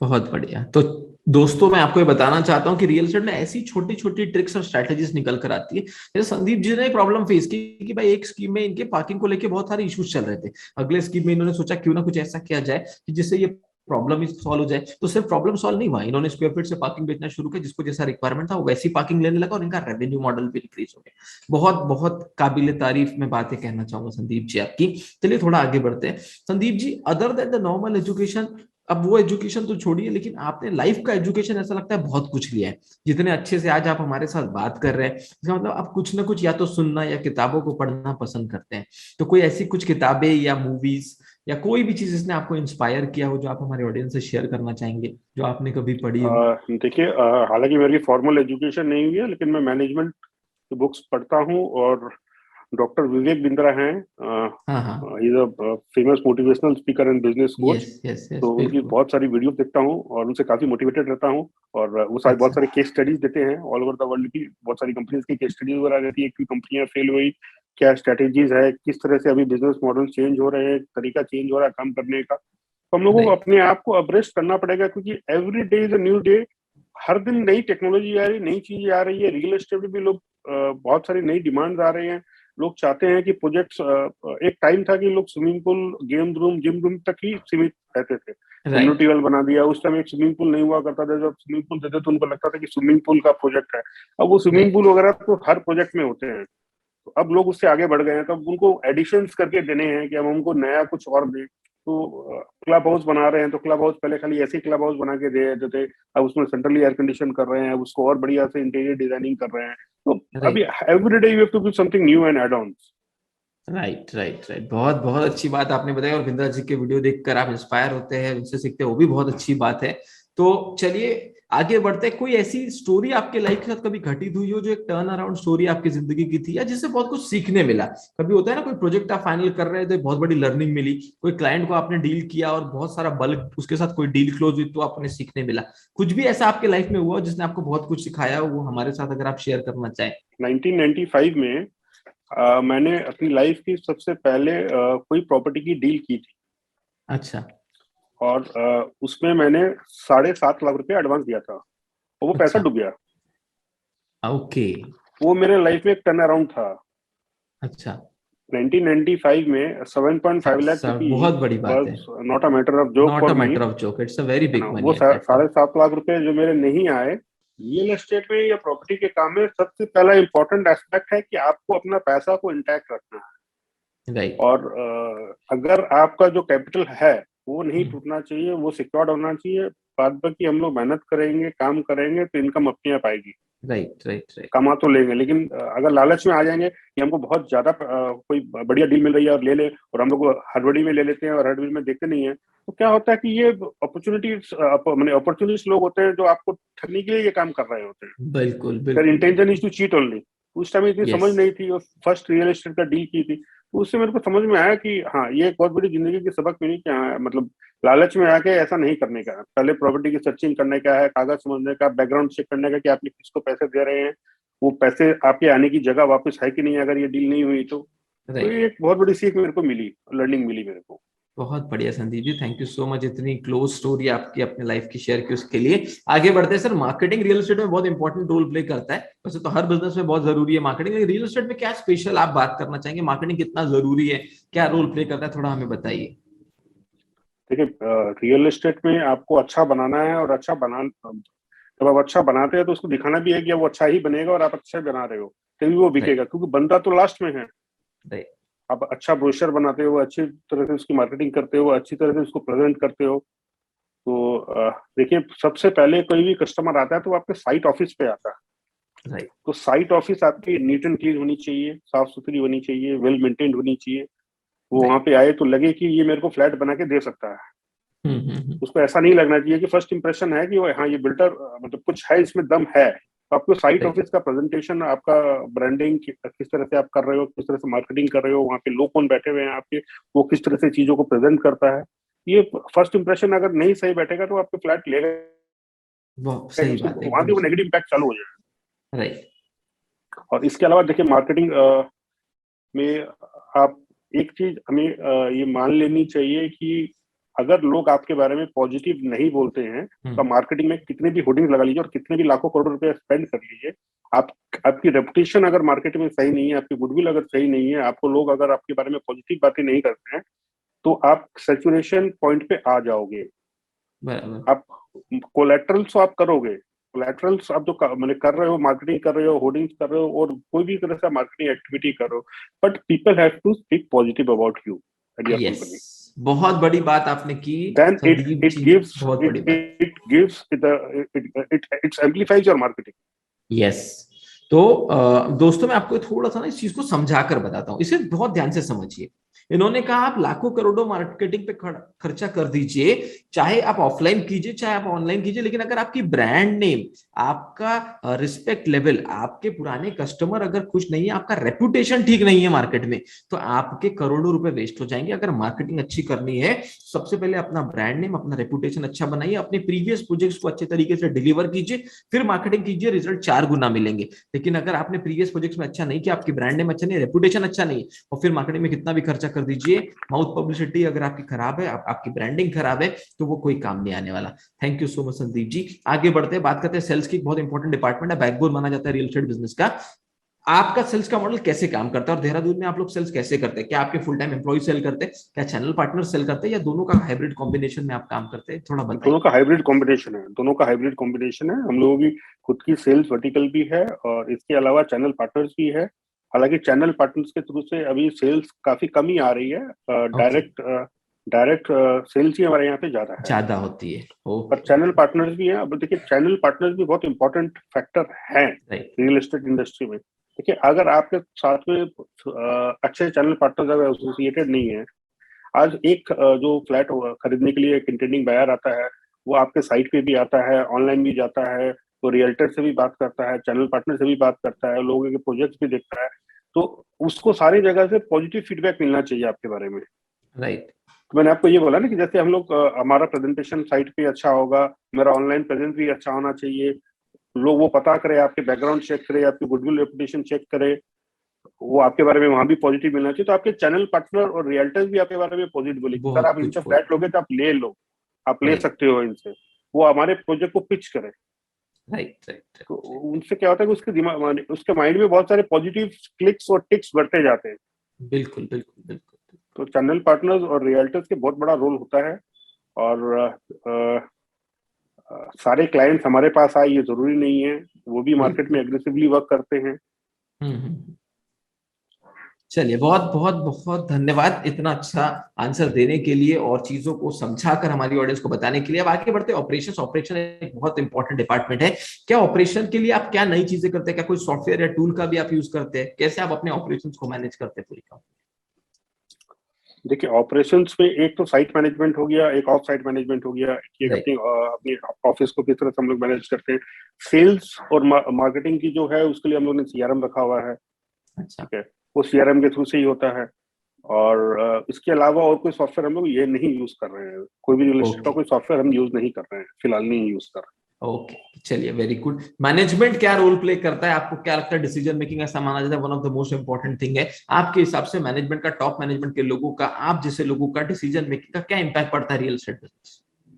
बहुत बढ़िया। तो दोस्तों, मैं आपको ये बताना चाहता हूँ कि रियल एस्टेट में ऐसी छोटी छोटी ट्रिक्स और स्ट्रैटेजीज निकल कर आती है। जैसे संदीप जी ने एक प्रॉब्लम फेस की कि भाई एक स्कीम में इनके पार्किंग को लेके बहुत सारे इश्यूज चल रहे थे। अगले स्कीम में इन्होंने सोचा क्यों ना कुछ ऐसा किया जाए कि जिससे ये प्रॉब्लम सॉल्व हो जाए। तो सिर्फ प्रॉब्लम सॉल्व नहीं हुआ, इन्होंने स्क्वायर फीट से पार्किंग बेचना शुरू किया, जिसको जैसा रिक्वायरमेंट था वो वैसी पार्किंग लेने लगा और इनका रेवेन्यू मॉडल भी इंक्रीज हो गया। बहुत बहुत काबिल तारीफ मैं बातें कहना चाहूंगा संदीप जी आपकी। चलिए थोड़ा आगे बढ़ते हैं। Sandeep ji, other than the normal education, अब वो एजुकेशन तो छोड़िए, लेकिन आपने लाइफ का एजुकेशन ऐसा लगता है बहुत कुछ लिया है। जितने अच्छे से आज आप हमारे साथ बात कर रहे हैं, इसका मतलब आप कुछ ना कुछ या तो सुनना या किताबों को पढ़ना पसंद करते हैं। तो कोई ऐसी कुछ किताबें या मूवीज या कोई भी चीज जिसने आपको इंस्पायर किया हो, जो आप हमारे ऑडियंस से शेयर करना चाहेंगे, जो आपने कभी पढ़ी हो? देखिए, हालांकि मेरी फॉर्मल एजुकेशन नहीं हुई है, लेकिन मैं मैनेजमेंट की बुक्स पढ़ता हूँ। और डॉक्टर विवेक बिंद्रा हैं, हाँ हाँ। He is a famous motivational speaker and business coach. Yes yes yes, तो उनकी बिल्कुल। बहुत सारी वीडियो देखता हूँ और उनसे काफी मोटिवेटेड रहता हूँ। और वो सारे बहुत अच्छा। सारे केस स्टडीज देते हैं ऑल ओवर द वर्ल्ड की, बहुत सारी कंपनीज की केस स्टडीज वगैरह रहती है कि कंपनियां फेल हुई, क्या स्ट्रेटेजीज है, किस तरह से अभी बिजनेस मॉडल चेंज हो रहे हैं, तरीका चेंज हो रहा है काम करने का। तो हम लोगों को राइट। अपने आप को अपब्रेस्ट करना पड़ेगा, क्योंकि every day is a new day. हर दिन नई टेक्नोलॉजी आ रही है, नई चीजें आ रही है। रियल एस्टेट में भी लोग बहुत सारी नई डिमांड्स आ रहे हैं। लोग चाहते हैं कि प्रोजेक्ट्स, एक टाइम था कि लोग swimming pool, game room, gym room तक ही सीमित रहते थे, राइट। कम्युनिटी हॉल बना दिया। उस टाइम एक स्विमिंग पूल नहीं हुआ करता था, जब स्विमिंग पूल देते तो उनको लगता था कि स्विमिंग पूल का प्रोजेक्ट है। अब वो स्विमिंग राइट। पूल वगैरह तो हर प्रोजेक्ट में होते हैं। तो अब लोग उससे आगे बढ़ गए हैं, तो अब उनको एडिशंस करके देने हैं कि अब हमको नया कुछ और दें। तो क्लब हाउस बना रहे हैं, तो क्लब हाउस पहले खाली ऐसे क्लब हाउस बना के दे देते थे, अब उसमें सेंट्रली एयर कंडीशन कर रहे हैं, अब उसको और बढ़िया से इंटीरियर डिजाइनिंग कर रहे हैं। तो अभी right. Every day you have to give something new and add on. Right right right, बहुत बहुत अच्छी बात आपने बताई। और बिंद्रा जी के वीडियो देखकर आप इंस्पायर होते हैं, उनसे सीखते हैं, वो भी बहुत अच्छी बात है। तो चलिए आगे बढ़ते हैं। कोई ऐसी स्टोरी आपके लाइफ के साथ कभी घटित हुई हो, जो एक टर्न अराउंड स्टोरी आपकी जिंदगी की थी, या जिससे बहुत कुछ सीखने मिला? कभी होता है ना, कोई प्रोजेक्ट आप फाइनल कर रहे थे, बहुत बड़ी लर्निंग मिली, कोई क्लाइंट को आपने डील किया और बहुत सारा बल्क उसके साथ कोई डील क्लोज हुई तो आपने सीखने मिला। कुछ भी ऐसा आपके लाइफ में हुआ जिसने आपको बहुत कुछ सिखाया हो, वो हमारे साथ अगर आप शेयर करना चाहें। 1995 में मैंने अपनी लाइफ की सबसे पहले कोई प्रॉपर्टी की डील की थी। अच्छा। और उसमें मैंने 7.5 लाख रुपए एडवांस दिया था, और वो पैसा अच्छा। डूब गया। ओके। वो मेरे लाइफ में एक टर्न अराउंड था। अच्छा। 1995 में 7.5 लाख बहुत रुपीज बड़ी बात है। Was not a matter of joke not for a me, matter of joke, it's a very है ना। बिग वो money at that time. 7.5 lakh रुपए जो मेरे नहीं आए, रियल एस्टेट में या प्रॉपर्टी के काम में सबसे पहला इंपॉर्टेंट एस्पेक्ट है कि आपको अपना पैसा को इंटैक्ट रखना है। राइट। और अगर आपका जो कैपिटल है वो नहीं टूटना चाहिए, वो सिक्योर्ड होना चाहिए। बाद बाकी हम लोग मेहनत करेंगे, काम करेंगे, तो इनकम अपने आप आएगी। Right right right. कमा तो लेंगे, लेकिन अगर लालच में आ जाएंगे कि हमको बहुत ज्यादा कोई बढ़िया डील मिल रही है और ले ले, और हम लोग हड़बड़ी में ले लेते हैं और हड़बड़ी में देखते नहीं है, तो क्या होता है कि ये अपॉर्चुनिटीज, मैंने अपॉर्चुनिस्ट लोग होते हैं जो आपको ठगने के लिए ये काम कर रहे होते हैं। बिल्कुल their बिल्कुल intention बिल्कुल। is to cheat only। उस टाइम इतनी यस। समझ नहीं थी, और फर्स्ट रियल एस्टेट का डील की थी, तो उससे मेरे को समझ में आया कि हाँ, ये एक बहुत बड़ी जिंदगी की सबक मिली कि हाँ, मतलब लालच में आके ऐसा नहीं करने का। पहले प्रॉपर्टी की सर्चिंग करने का है, कागज समझने का, बैकग्राउंड चेक करने का कि आपने किसको पैसे दे रहे हैं, वो पैसे आपके आने की जगह वापस है कि नहीं, अगर ये डील नहीं हुई तो राइट। ये एक बहुत बड़ी सीख मेरे को मिली, लर्निंग मिली मेरे को। बहुत बढ़िया Sandeep ji, thank you so much, इतनी क्लोज स्टोरी आपकी अपने लाइफ की शेयर की उसके लिए। आगे बढ़ते हैं सर। मार्केटिंग रियल एस्टेट में बहुत इंपॉर्टेंट रोल प्ले करता है, वैसे तो हर बिजनेस में बहुत जरूरी है मार्केटिंग, लेकिन रियल एस्टेट में क्या स्पेशल आप बात करना चाहेंगे? मार्केटिंग कितना जरूरी है, क्या रोल प्ले करता है, थोड़ा हमें बताइए। देखिए रियल एस्टेट में आपको अच्छा बनाना है, और जब आप अच्छा बनाते हैं तो उसको दिखाना भी है कि वो अच्छा ही बनेगा और आप अच्छा बना रहे हो, तभी वो बिकेगा, क्योंकि बनता तो लास्ट में है। राइट। आप अच्छा ब्रोशर बनाते हो, अच्छी तरह से उसकी मार्केटिंग करते हो, अच्छी तरह से उसको प्रेजेंट करते हो, तो देखिए सबसे पहले कोई भी कस्टमर आता है तो वो आपके साइट ऑफिस पे आता है। राइट। तो साइट ऑफिस आपकी नीट एंड क्लीन होनी चाहिए, साफ सुथरी होनी चाहिए, वेल मेंटेन्ड होनी चाहिए। वो वहां पे आए तो लगे कि ये मेरे को फ्लैट बना के दे सकता है। उसको ऐसा नहीं लगना चाहिए कि फर्स्ट इंप्रेशन है कि वो हाँ ये बिल्डर मतलब कुछ है, इसमें दम है। तो आपको साइट राइट। ऑफिस का प्रेजेंटेशन, आपका ब्रांडिंग किस तरह से आप कर रहे हो, किस तरह से मार्केटिंग कर रहे हो, वहाँ पे लोग कौन बैठे हुए हैं आपके, वो किस तरह से चीजों को प्रेजेंट करता है, ये फर्स्ट इंप्रेशन अगर नहीं सही बैठेगा तो आपके फ्लैट लेगा, वो सही बात है, वहां एकदम से वो सही। नेगेटिव इम्पैक्ट चालू हो जाएगा। राइट। और इसके अलावा देखिए मार्केटिंग में आप एक चीज हमें ये मान लेनी चाहिए कि अगर लोग आपके बारे में पॉजिटिव नहीं बोलते हैं तो मार्केटिंग में कितने भी होर्डिंग लगा लीजिए और कितने भी लाखों करोड़ रुपए स्पेंड कर लीजिए, आप आपकी रेपुटेशन अगर मार्केट में सही नहीं है, आपकी गुडविल अगर सही नहीं है, आपको लोग अगर आपके बारे में पॉजिटिव बातें नहीं करते हैं, तो आप सैचुरेशन पॉइंट पे आ जाओगे। बराबर। आप कोलेटरल्स आप करोगे, कोलेटरल्स आप जो मैंने कर रहे हो, मार्केटिंग कर रहे हो, होर्डिंग्स कर रहे हो, और कोई भी तरह से मार्केटिंग एक्टिविटी कर रहे हो, but people have to speak positive about you and your yes, company. बहुत बड़ी बात आपने की Then Sandeep it ji, gives बहुत बड़ी बात। it gives it amplifies your marketing. Yes. तो दोस्तों मैं आपको थोड़ा सा ना इस चीज को समझा कर बताता हूँ, इसे बहुत ध्यान से समझिए। इन्होंने कहा आप लाखों करोड़ों मार्केटिंग पे खर्चा कर दीजिए, चाहे आप ऑफलाइन कीजिए चाहे आप ऑनलाइन कीजिए, लेकिन अगर आपकी ब्रांड नेम, आपका रिस्पेक्ट लेवल, आपके पुराने कस्टमर अगर खुश नहीं है, आपका रेपुटेशन ठीक नहीं है मार्केट में, तो आपके करोड़ों रुपए वेस्ट हो जाएंगे। अगर मार्केटिंग अच्छी करनी है, सबसे पहले अपना ब्रांड नेम, अपना रेपुटेशन अच्छा बनाइए, अपने प्रीवियस प्रोजेक्ट्स को अच्छे तरीके से डिलीवर कीजिए, फिर मार्केटिंग कीजिए, रिजल्ट 4 गुना मिलेंगे। लेकिन अगर आपने प्रीवियस प्रोजेक्ट्स में अच्छा नहीं किया, आपकी ब्रांड नेम अच्छा नहीं, रेपुटेशन अच्छा नहीं, और फिर मार्केटिंग में कितना भी खर्चा कर दीजिए, माउथ पब्लिसिटी अगर आपकी खराब है, आपकी ब्रांडिंग खराब है, तो वो कोई काम नहीं आने वाला। Thank you so much Sandeep ji. आगे बढ़ते हैं, बात करते हैं सेल्स की। बहुत इंपॉर्टेंट डिपार्टमेंट है, बैकबोन माना जाता है रियल एस्टेट बिजनेस का। आपका सेल्स का मॉडल कैसे काम करता है और देहरादून में आप लोग सेल्स कैसे करते हैं? क्या आपके फुल टाइम एम्प्लॉय सेल करते हैं, क्या चैनल पार्टनर सेल करते हैं, या दोनों का हाइब्रिड कॉम्बिनेशन में आप काम करते हैं? थोड़ा दोनों बताइए। का हाइब्रिड कॉम्बिनेशन है, दोनों का हाइब्रिड कॉम्बिनेशन है। हम लोगों की खुद की सेल्स वर्टिकल भी है और इसके अलावा चैनल पार्टनर्स भी है। हालांकि चैनल पार्टनर्स के थ्रू से अभी सेल्स काफी कम ही आ रही है, ओके। डायरेक्ट सेल्स ही हमारे यहाँ पे ज्यादा है। ज्यादा होती है। पर ओके। चैनल पार्टनर्स भी हैं। अब देखिए चैनल पार्टनर्स भी बहुत इंपॉर्टेंट फैक्टर हैं राइट। रियल एस्टेट इंडस्ट्री में। देखिए अगर आपके साथ में अच्छे चैनल पार्टनर्स अगर एसोसिएटेड नहीं है, आज एक जो फ्लैट खरीदने के लिए एक इंटेंडिंग बायर आता है, वो आपके साइट पे भी आता है, ऑनलाइन भी जाता है, वो रियल्टर से भी बात करता है, चैनल पार्टनर से भी बात करता है, लोगों के प्रोजेक्ट्स भी देखता है, तो उसको सारी जगह से पॉजिटिव फीडबैक मिलना चाहिए आपके बारे में। राइट। तो मैंने आपको ये बोला ना कि जैसे हम लोग हमारा प्रेजेंटेशन साइट पे अच्छा होगा, मेरा ऑनलाइन प्रेजेंस भी अच्छा होना चाहिए, लोग वो पता करे, आपके बैकग्राउंड चेक करे, आपकी गुडविल रेपुटेशन चेक करे, वो आपके बारे में वहां भी पॉजिटिव मिलना चाहिए, तो आपके चैनल पार्टनर और रियल्टर्स भी आपके बारे में पॉजिटिव बोलेंगे, सर बहुत आप कुछ इनसे बोल। फ्लैट लोगे तो आप ले लो, आप ले राइट। सकते हो इनसे, वो हमारे प्रोजेक्ट को पिच करे। राइट। राइट। तो उनसे क्या होता है कि उसके दिमाग, उसके माइंड में बहुत सारे पॉजिटिव क्लिक्स और टिक्स बढ़ते जाते हैं। बिल्कुल बिल्कुल बिल्कुल। तो चैनल पार्टनर्स और रियल्टर्स के बहुत बड़ा रोल होता है। और सारे क्लाइंट्स हमारे पास आए ये जरूरी नहीं है, वो भी मार्केट में बिल्कुल। एग्रेसिवली वर्क करते हैं। हम्म। चलिए, बहुत बहुत बहुत धन्यवाद इतना अच्छा आंसर देने के लिए और चीजों को समझाकर हमारी ऑडियंस को बताने के लिए। अब आगे बढ़ते हैं ऑपरेशन। ऑपरेशन एक बहुत इंपॉर्टेंट डिपार्टमेंट है। क्या ऑपरेशन के लिए आप क्या नई चीजें करते हैं? क्या कोई सॉफ्टवेयर या टूल का भी आप यूज करते हैं? कैसे आप अपने ऑपरेशन को मैनेज करते हैं पूरी काम? देखिए ऑपरेशंस में एक तो साइट मैनेजमेंट हो गया, एक ऑफ साइट मैनेजमेंट हो गया, एक राइट। अपनी अपनी ऑफिस को किस तरह से हम लोग मैनेज करते हैं। सेल्स और मार्केटिंग की जो है उसके लिए हम लोग ने सीआरएम रखा हुआ है, अच्छा। ठीक है, वो सीआरएम के थ्रू से ही होता है। और इसके अलावा और कोई सॉफ्टवेयर हम लोग ये नहीं यूज कर रहे हैं, कोई भी रियल एस्टेट का ओके। कोई सॉफ्टवेयर हम यूज नहीं कर रहे हैं, फिलहाल नहीं यूज कर रहे ओके, चलिए, वेरी गुड। मैनेजमेंट क्या रोल प्ले करता है? आपको क्या लगता है? डिसीजन मेकिंग ऐसा माना जाता है one of the most important thing है। आपके हिसाब से मैनेजमेंट का, टॉप मैनेजमेंट के लोगों का, आप जैसे लोगों का डिसीजन मेकिंग का क्या इंपैक्ट पड़ता है रियल एस्टेट बिजनेस? हैं।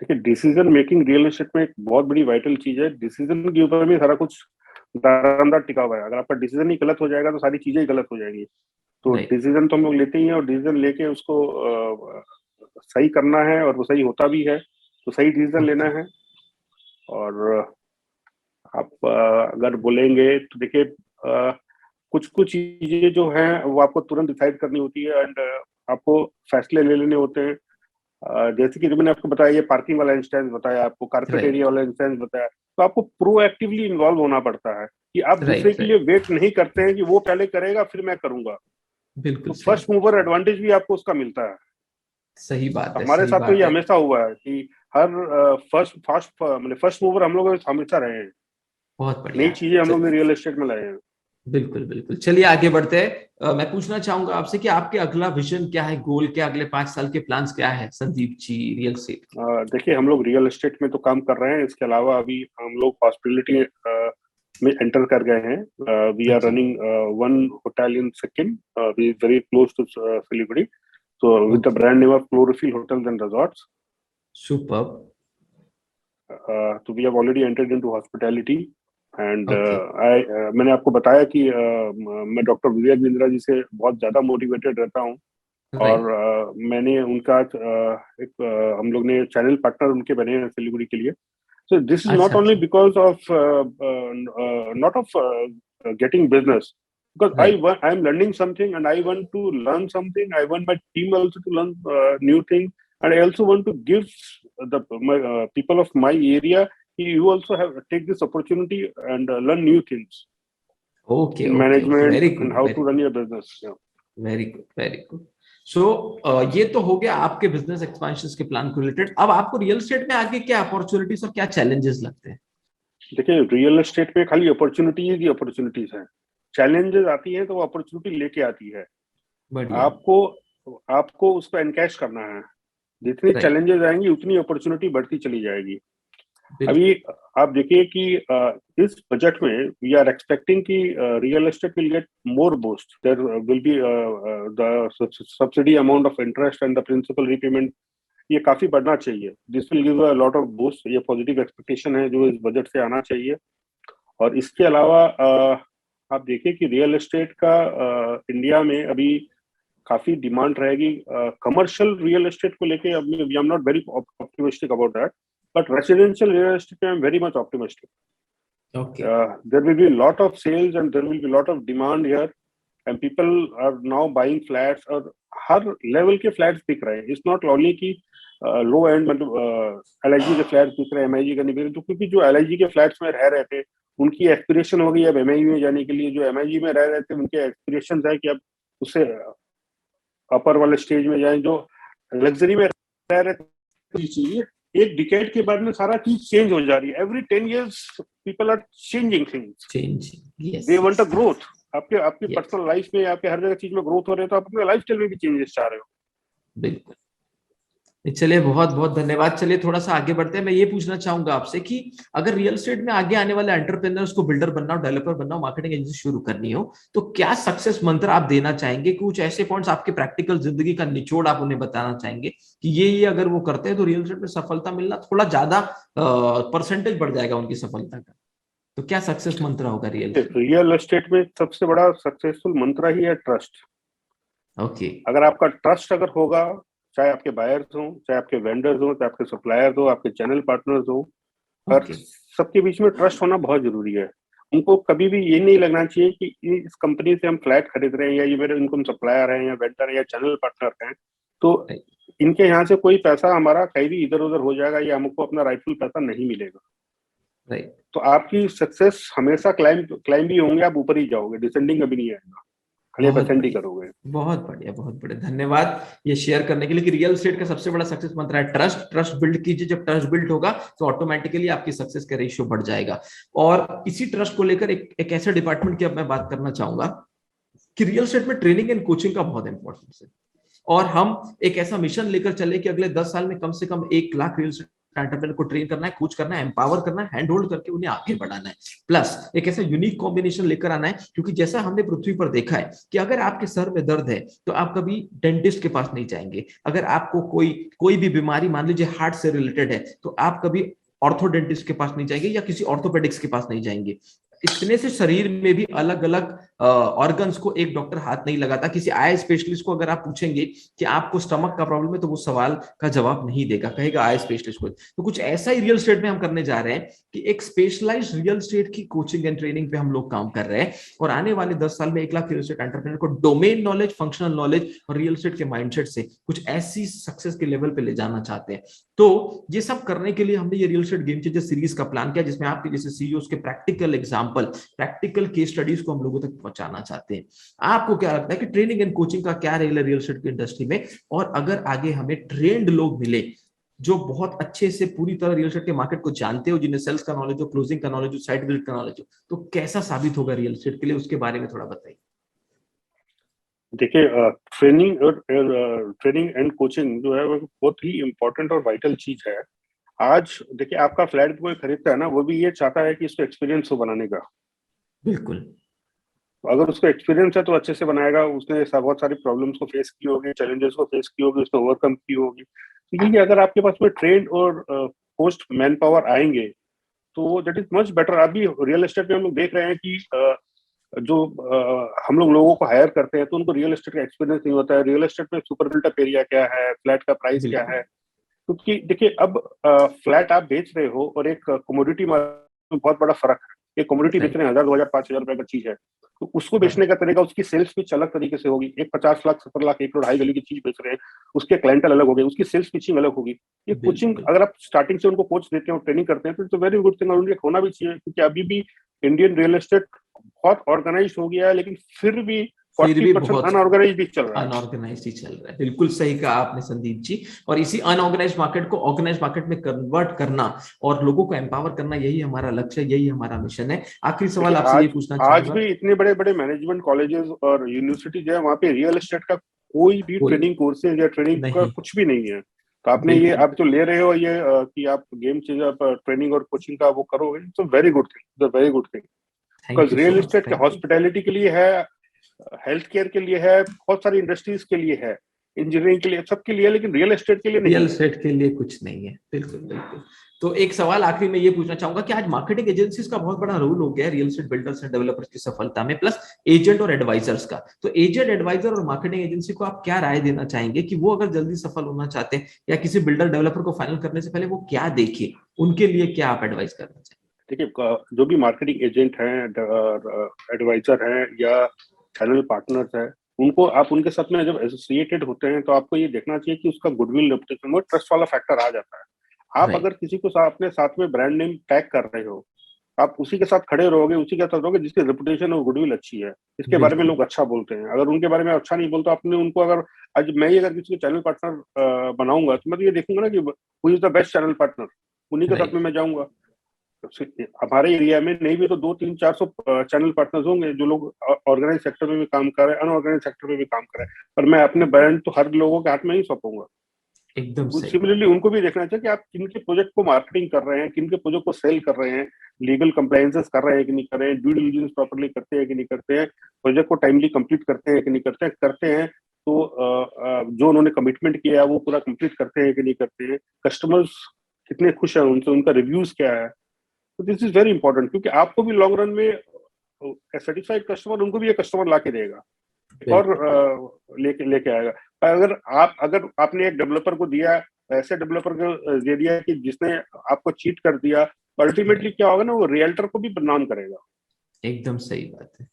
देखिए डिसीजन मेकिंग रियल एस्टेट में एक बहुत बड़ी वाइटल चीज है। डिसीजन के ऊपर में सारा कुछ दारोमदार टिका हुआ है। अगर आपका डिसीजन ही गलत हो जाएगा तो सारी चीजें ही गलत हो जाएंगी। तो राइट। डिसीजन तो हम लोग लेते ही हैं, और डिसीजन लेके उसको सही करना है और वो सही होता भी है, तो सही डिसीजन लेना है। और आप अगर बोलेंगे तो देखिए कुछ कुछ चीजें जो हैं वो आपको तुरंत डिसाइड करनी होती है एंड आपको फैसले ले लेने होते हैं। जैसे कि जो मैंने आपको बताया, ये पार्किंग वाला इंस्टेंस बताया, आपको कारपेट एरिया वाला इंस्टेंस बताया, तो आपको प्रोएक्टिवली इन्वॉल्व होना पड़ता है कि आप दूसरे के लिए वेट नहीं करते हैं कि वो पहले करेगा फिर मैं करूंगा। बिल्कुल तो फर्स्ट मूवर एडवांटेज भी आपको उसका मिलता है। सही बात है, हमारे सही साथ तो बात ये है। हमेशा हुआ है कि हर फर्स्ट मूवर हम लोग हमेशा रहे हैं। बहुत नई बढ़िया। चीजें हम लोग ने रियल एस्टेट में लाए हैं। बिल्कुल बिल्कुल, चलिए आगे बढ़ते हैं। मैं पूछना चाहूंगा आपसे कि आपके अगला विजन क्या है, गोल क्या, अगले 5 साल के प्लान्स क्या है संदीप जी रियल एस्टेट? देखिए, हम लोग रियल एस्टेट में तो काम कर रहे हैं, इसके अलावा अभी हम लोग हॉस्पिटलिटी में एंटर कर गए हैं। We are running one hotel in Sikkim, very close to Siliguri, so with the brand name of Chlorophyll Hotels and Resorts. Superb. So we have already entered into hospitality and Okay. मैंने आपको बताया कि मैं doctor Vivek Bindra ji से बहुत ज्यादा मोटिवेटेड रहता हूँ। और मैंने उनका हम लोग ने चैनल पार्टनर उनके बने हैं सिलीगुड़ी के लिए। So this is not only because of not of getting business, because I am learning something and I want to learn something. I want my team also to learn new things, and I also want to give the people of my area. You also have take this opportunity and learn new things. Okay, in okay, management very good, and how to run your business. Yeah. Very good, very good. So ये तो हो गया आपके business expansion के plan को related. अब आपको real estate में आगे क्या अपॉर्चुनिटीज और क्या चैलेंजेस लगते हैं? देखिए, रियल एस्टेट में खाली अपॉर्चुनिटीज ही अपॉर्चुनिटीज हैं। चैलेंजेस आती है तो वो अपॉर्चुनिटी लेके आती है। आपको उसको एनकैश करना है। जितनी चैलेंजेस आएंगी उतनी अपॉर्चुनिटी बढ़ती चली जाएगी। अभी आप देखिए कि इस बजट में वी आर एक्सपेक्टिंग कि real estate will get more boost. There will be the subsidy amount of interest and the principal repayment, ये काफी बढ़ना चाहिए। This will give a lot of boost. ये पॉजिटिव एक्सपेक्टेशन है जो इस बजट से आना चाहिए। और इसके अलावा आप देखिए कि रियल एस्टेट का इंडिया में अभी काफी डिमांड रहेगी। कमर्शियल रियल एस्टेट को लेके we are not very optimistic about that, but residential real estate I'm very much optimistic. Okay. There will be a lot of sales and there will be a lot of demand here, and people are now buying flats और हर level के flats बिक रहे हैं। It's not only कि लो and मतलब LIG के flats बिक रहे हैं, MIG का नहीं बिक रहे, क्योंकि जो LIG के फ्लैट्स में रह रहे थे उनकी एक्सपिरेशन हो गई अब MIG में जाने के लिए। जो MIG में रह रहे थे उनके एक्सपिरेशन है कि अब उससे अपर वाले स्टेज में जाए। जो लग्जरी में रह रहे थे चाहिए, एक डिकेड के बाद में सारा चीज चेंज हो जा रही है। Every 10 years people are changing things, they want a growth. आपके पर्सनल लाइफ में, आपके हर जगह चीज में ग्रोथ हो रही है, तो आप अपने लाइफस्टाइल में भी चेंजेस चाह रहे हो। बिल्कुल। चलिए बहुत बहुत धन्यवाद। चलिए थोड़ा सा आगे बढ़ते हैं। मैं ये पूछना चाहूंगा आपसे कि अगर रियल एस्टेट में आगे आने वाले एंटरप्रेन्योर्स को बिल्डर बनना हो, डेवलपर बनना हो, मार्केटिंग एजेंसी शुरू करनी हो, तो क्या सक्सेस मंत्र आप देना चाहेंगे? कुछ ऐसे पॉइंट्स आपके प्रैक्टिकल जिंदगी का निचोड़ आप उन्हें बताना चाहेंगे कि ये अगर वो करते हैं तो रियल एस्टेट में सफलता मिलना थोड़ा ज्यादा परसेंटेज बढ़ जाएगा उनकी सफलता का। तो क्या सक्सेस मंत्र होगा रियल एस्टेट में? सबसे बड़ा सक्सेसफुल मंत्र ही है ट्रस्ट। ओके। अगर आपका ट्रस्ट अगर होगा, चाहे आपके बायर्स हो, चाहे आपके वेंडर्स हो, चाहे आपके सप्लायर्स हो, आपके चैनल पार्टनर्स हो, हर सबके बीच में ट्रस्ट होना बहुत जरूरी है। उनको कभी भी ये नहीं लगना चाहिए कि इस कंपनी से हम फ्लैट खरीद रहे हैं या ये मेरे इनकम सप्लायर है या वेंडर है या चैनल पार्टनर है, तो इनके यहाँ से कोई पैसा हमारा कहीं भी इधर उधर हो जाएगा या हमको अपना राइटफुल पैसा नहीं मिलेगा। तो आपकी सक्सेस हमेशा क्लाइंब ही होंगे, आप ऊपर ही जाओगे, डिसेंडिंग कभी नहीं आएगा, ही करोगे। बहुत बढ़िया, बहुत बढ़िया। धन्यवाद ये शेयर करने के लिए कि रियल एस्टेट का सबसे बड़ा सक्सेस मंत्र है ट्रस्ट। ट्रस्ट बिल्ड कीजिए, जब ट्रस्ट बिल्ड होगा तो ऑटोमेटिकली आपकी सक्सेस का रेशियो बढ़ जाएगा। और इसी ट्रस्ट को लेकर एक ऐसे डिपार्टमेंट की अब मैं बात करना चाहूंगा कि रियल एस्टेट में ट्रेनिंग एंड कोचिंग का बहुत इंपॉर्टेंस है। और हम एक ऐसा मिशन लेकर चले कि अगले 10 साल में कम से कम 1 लाख रियल एस्टेट एंटरप्रेन्योर को ट्रेन करना है, कोच करना है, एम्पावर करना है, हैंड होल्ड करके उन्हें आगे बढ़ाना है। प्लस एक ऐसा यूनिक कॉम्बिनेशन लेकर आना है, क्योंकि जैसा हमने पृथ्वी पर देखा है कि अगर आपके सर में दर्द है तो आप कभी डेंटिस्ट के पास नहीं जाएंगे। अगर आपको कोई भी बीमारी, मान लीजिए हार्ट से रिलेटेड है, तो आप कभी ऑर्थोडेंटिस्ट के पास नहीं जाएंगे या किसी ऑर्थोपेडिक्स के पास नहीं जाएंगे। इतने से शरीर में भी अलग अलग ऑर्गन्स को एक डॉक्टर हाथ नहीं लगाता। किसी आई स्पेशलिस्ट को अगर आप पूछेंगे कि आपको स्टमक का प्रॉब्लम है, तो वो सवाल का जवाब नहीं देगा, कहेगा आई स्पेशलिस्ट को। तो कुछ ऐसा ही रियल एस्टेट में हम करने जा रहे हैं कि एक स्पेशलाइज्ड रियल एस्टेट की कोचिंग एंड ट्रेनिंग पे हम लोग काम कर रहे हैं, और आने वाले 10 साल में 1 लाख रियल एस्टेट एंटरप्रेन्योर को डोमेन नॉलेज, फंक्शनल नॉलेज और रियल एस्टेट के माइंडसेट से कुछ ऐसी सक्सेस के लेवल पे ले जाना चाहते हैं। तो ये सब करने के लिए हमने ये real estate game changer series का प्लान किया, जिसमें आपके जैसे सीईओज के practical example, practical case studies को हम लोगों तक पहुंचाना चाहते हैं। आपको क्या लगता है कि ट्रेनिंग एंड कोचिंग का क्या रोल है रियल एस्टेट की इंडस्ट्री में? और अगर आगे हमें ट्रेंड लोग मिले जो बहुत अच्छे से पूरी तरह रियल एस्टेट के मार्केट को जानते हो, जिन्हें सेल्स का नॉलेज हो, क्लोजिंग का नॉलेज हो, साइट विजिट का नॉलेज हो, तो कैसा साबित होगा रियल एस्टेट के लिए? उसके बारे में थोड़ा बताइए। देखिए, ट्रेनिंग एंड कोचिंग जो है वो बहुत ही इम्पोर्टेंट और वाइटल चीज है। आज देखिए, आपका फ्लैट कोई खरीदता है ना, वो भी ये चाहता है कि इसको एक्सपीरियंस हो बनाने का। बिल्कुल। अगर उसको एक्सपीरियंस है तो अच्छे से बनाएगा, उसने बहुत सारी प्रॉब्लम्स को फेस की होगी, चैलेंजेस को फेस की होगी, उसने ओवरकम की होगी। क्योंकि अगर आपके पास में ट्रेंड और पोस्ट मैन पावर आएंगे तो दैट इज मच बेटर। अभी रियल एस्टेट में हम लोग देख रहे हैं कि जो हम लोगों को हायर करते हैं तो उनको रियल एस्टेट का एक्सपीरियंस नहीं होता है। रियल एस्टेट में सुपर बिल्ट एरिया क्या है, फ्लैट का प्राइस क्या है। क्योंकि देखिए, अब फ्लैट आप बेच रहे हो और एक कमोडिटी में बहुत बड़ा फर्क है। एक कमोडिटी बेच रहे हैं 1000, 2000, 5000 रुपए का चीज है, तो उसको बेचने का तरीका, उसकी सेल्स पिच अलग तरीके से होगी। एक 50 लाख, 70 लाख, 1 करोड़ हाई वैल्यू की चीज बेच रहे हैं, उसके क्लाइंटल अलग हो गए, उसकी सेल्स पिचिंग अलग होगी। ये कोचिंग अगर आप स्टार्टिंग से उनको कोच देते हैं और ट्रेनिंग करते हैं तो वेरी गुड थिंग, और उनके होना भी चाहिए। क्योंकि अभी भी इंडियन रियल एस्टेट बहुत ऑर्गेनाइज हो गया है, लेकिन फिर भी 40% अनऑर्गेनाइज भी चल रहा है। अनऑर्गेनाइज ही चल रहा है। बिल्कुल सही कहा आपने संदीप जी। और इसी अनऑर्गेनाइज मार्केट को ऑर्गेनाइज मार्केट में कन्वर्ट करना और लोगों को एम्पावर करना, यही हमारा लक्ष्य है, यही हमारा मिशन है। आखिरी सवाल आपसे ये पूछना चाहूंगा, आज भी इतने बड़े बड़े मैनेजमेंट कॉलेजेस और यूनिवर्सिटी जो है, वहाँ पे रियल एस्टेट का कोई भी ट्रेनिंग कोर्सेज या ट्रेनिंग का कुछ भी नहीं है। तो आपने ये, आप जो ले रहे हो ये कि आप गेम चेंजर ट्रेनिंग और कोचिंग का वो करोगे, तो very good thing, very good thing. Because real estate के हॉस्पिटैलिटी के लिए है, हेल्थ केयर के लिए है, बहुत सारी इंडस्ट्रीज के लिए है, इंजीनियरिंग के लिए, सबके लिए, लेकिन रियल एस्टेट के लिए नहीं। रियल एस्टेट के लिए कुछ नहीं है। बिल्कुल बिल्कुल। तो एक सवाल आखिरी में ये पूछना चाहूंगा कि आज मार्केटिंग एजेंसीज का बहुत बड़ा रोल हो गया है real estate builders and developers की सफलता में, प्लस एजेंट और एडवाइजर्स का। तो एजेंट, एडवाइजर और मार्केटिंग एजेंसी को आप क्या राय देना चाहेंगे कि वो अगर जल्दी सफल होना चाहते हैं या किसी बिल्डर डेवलपर को फाइनल करने से पहले वो क्या देखे, उनके लिए क्या आप एडवाइस करना चाहेंगे? देखिए, जो भी मार्केटिंग एजेंट हैं, एडवाइजर हैं या चैनल पार्टनर्स हैं, उनको आप उनके साथ में जब एसोसिएटेड होते हैं तो आपको ये देखना चाहिए कि उसका गुडविल, रेपुटेशन और ट्रस्ट वाला फैक्टर आ जाता है। आप अगर किसी को अपने साथ में ब्रांड नेम टैग कर रहे हो, आप उसी के साथ खड़े रहोगे, उसी के साथ रहोगे जिसकी रेपुटेशन और गुडविल अच्छी है, जिसके बारे में लोग अच्छा बोलते हैं। अगर उनके बारे में अच्छा नहीं बोलते, आपने उनको, अगर आज मैं ही अगर किसी को चैनल पार्टनर बनाऊंगा तो मैं तो ये देखूंगा ना कि who is the best channel partner, उन्हीं के साथ में मैं जाऊंगा। हमारे एरिया में नहीं भी तो 200, 300, 400 चैनल पार्टनर्स होंगे जो लोग ऑर्गेनाइज सेक्टर में भी काम कर रहे हैं, अनऑर्गेनाइज सेक्टर में भी काम कर रहे हैं, पर मैं अपने ब्रांड तो हर लोगों के हाथ में ही सौंपूंगा। एकदम सही। सिमिलरली उनको भी देखना चाहिए कि आप किनके प्रोजेक्ट को मार्केटिंग कर रहे हैं, किनके प्रोजेक्ट को सेल कर रहे हैं, लीगल कंप्लायंसेस कर रहे हैं कि नहीं कर रहे हैं, ड्यू डिलिजेंस प्रॉपर्ली करते हैं कि नहीं करते हैं, प्रोजेक्ट को टाइमली कंप्लीट करते हैं कि नहीं करते हैं, करते हैं तो जो उन्होंने कमिटमेंट किया है वो पूरा कंप्लीट करते हैं कि नहीं करते हैं, कस्टमर्स कितने खुश हैं उनसे, उनका रिव्यूज क्या है। तो दिस इज वेरी इंपॉर्टेंट, क्योंकि आपको भी लॉन्ग रन में सेटिस्फाइड कस्टमर, उनको भी ये कस्टमर ला के देगा और लेके आएगा। अगर आपने एक डेवलपर को दिया, ऐसे डेवलपर को दे दिया कि जिसने आपको चीट कर दिया, तो अल्टीमेटली क्या होगा ना, वो रियल्टर को भी बदनाम करेगा। एकदम सही बात है,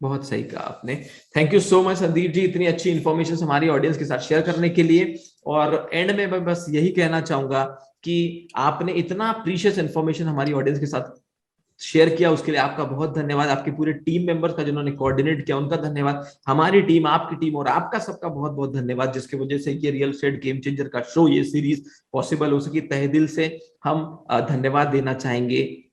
बहुत सही कहा आपने। Thank you so much Sandeep ji, इतनी अच्छी इन्फॉर्मेशन हमारी ऑडियंस के साथ शेयर करने के लिए। और एंड में मैं बस यही कहना चाहूंगा कि आपने इतना प्रीशियस इन्फॉर्मेशन हमारी ऑडियंस के साथ शेयर किया, उसके लिए आपका बहुत धन्यवाद। आपके पूरे टीम मेंबर्स का जिन्होंने कोऑर्डिनेट किया उनका धन्यवाद। हमारी टीम, आपकी टीम और आपका सबका बहुत बहुत धन्यवाद, जिसकी वजह से ये रियल एस्टेट गेम चेंजर का शो, ये सीरीज पॉसिबल हो सकी। तहे दिल से हम धन्यवाद देना चाहेंगे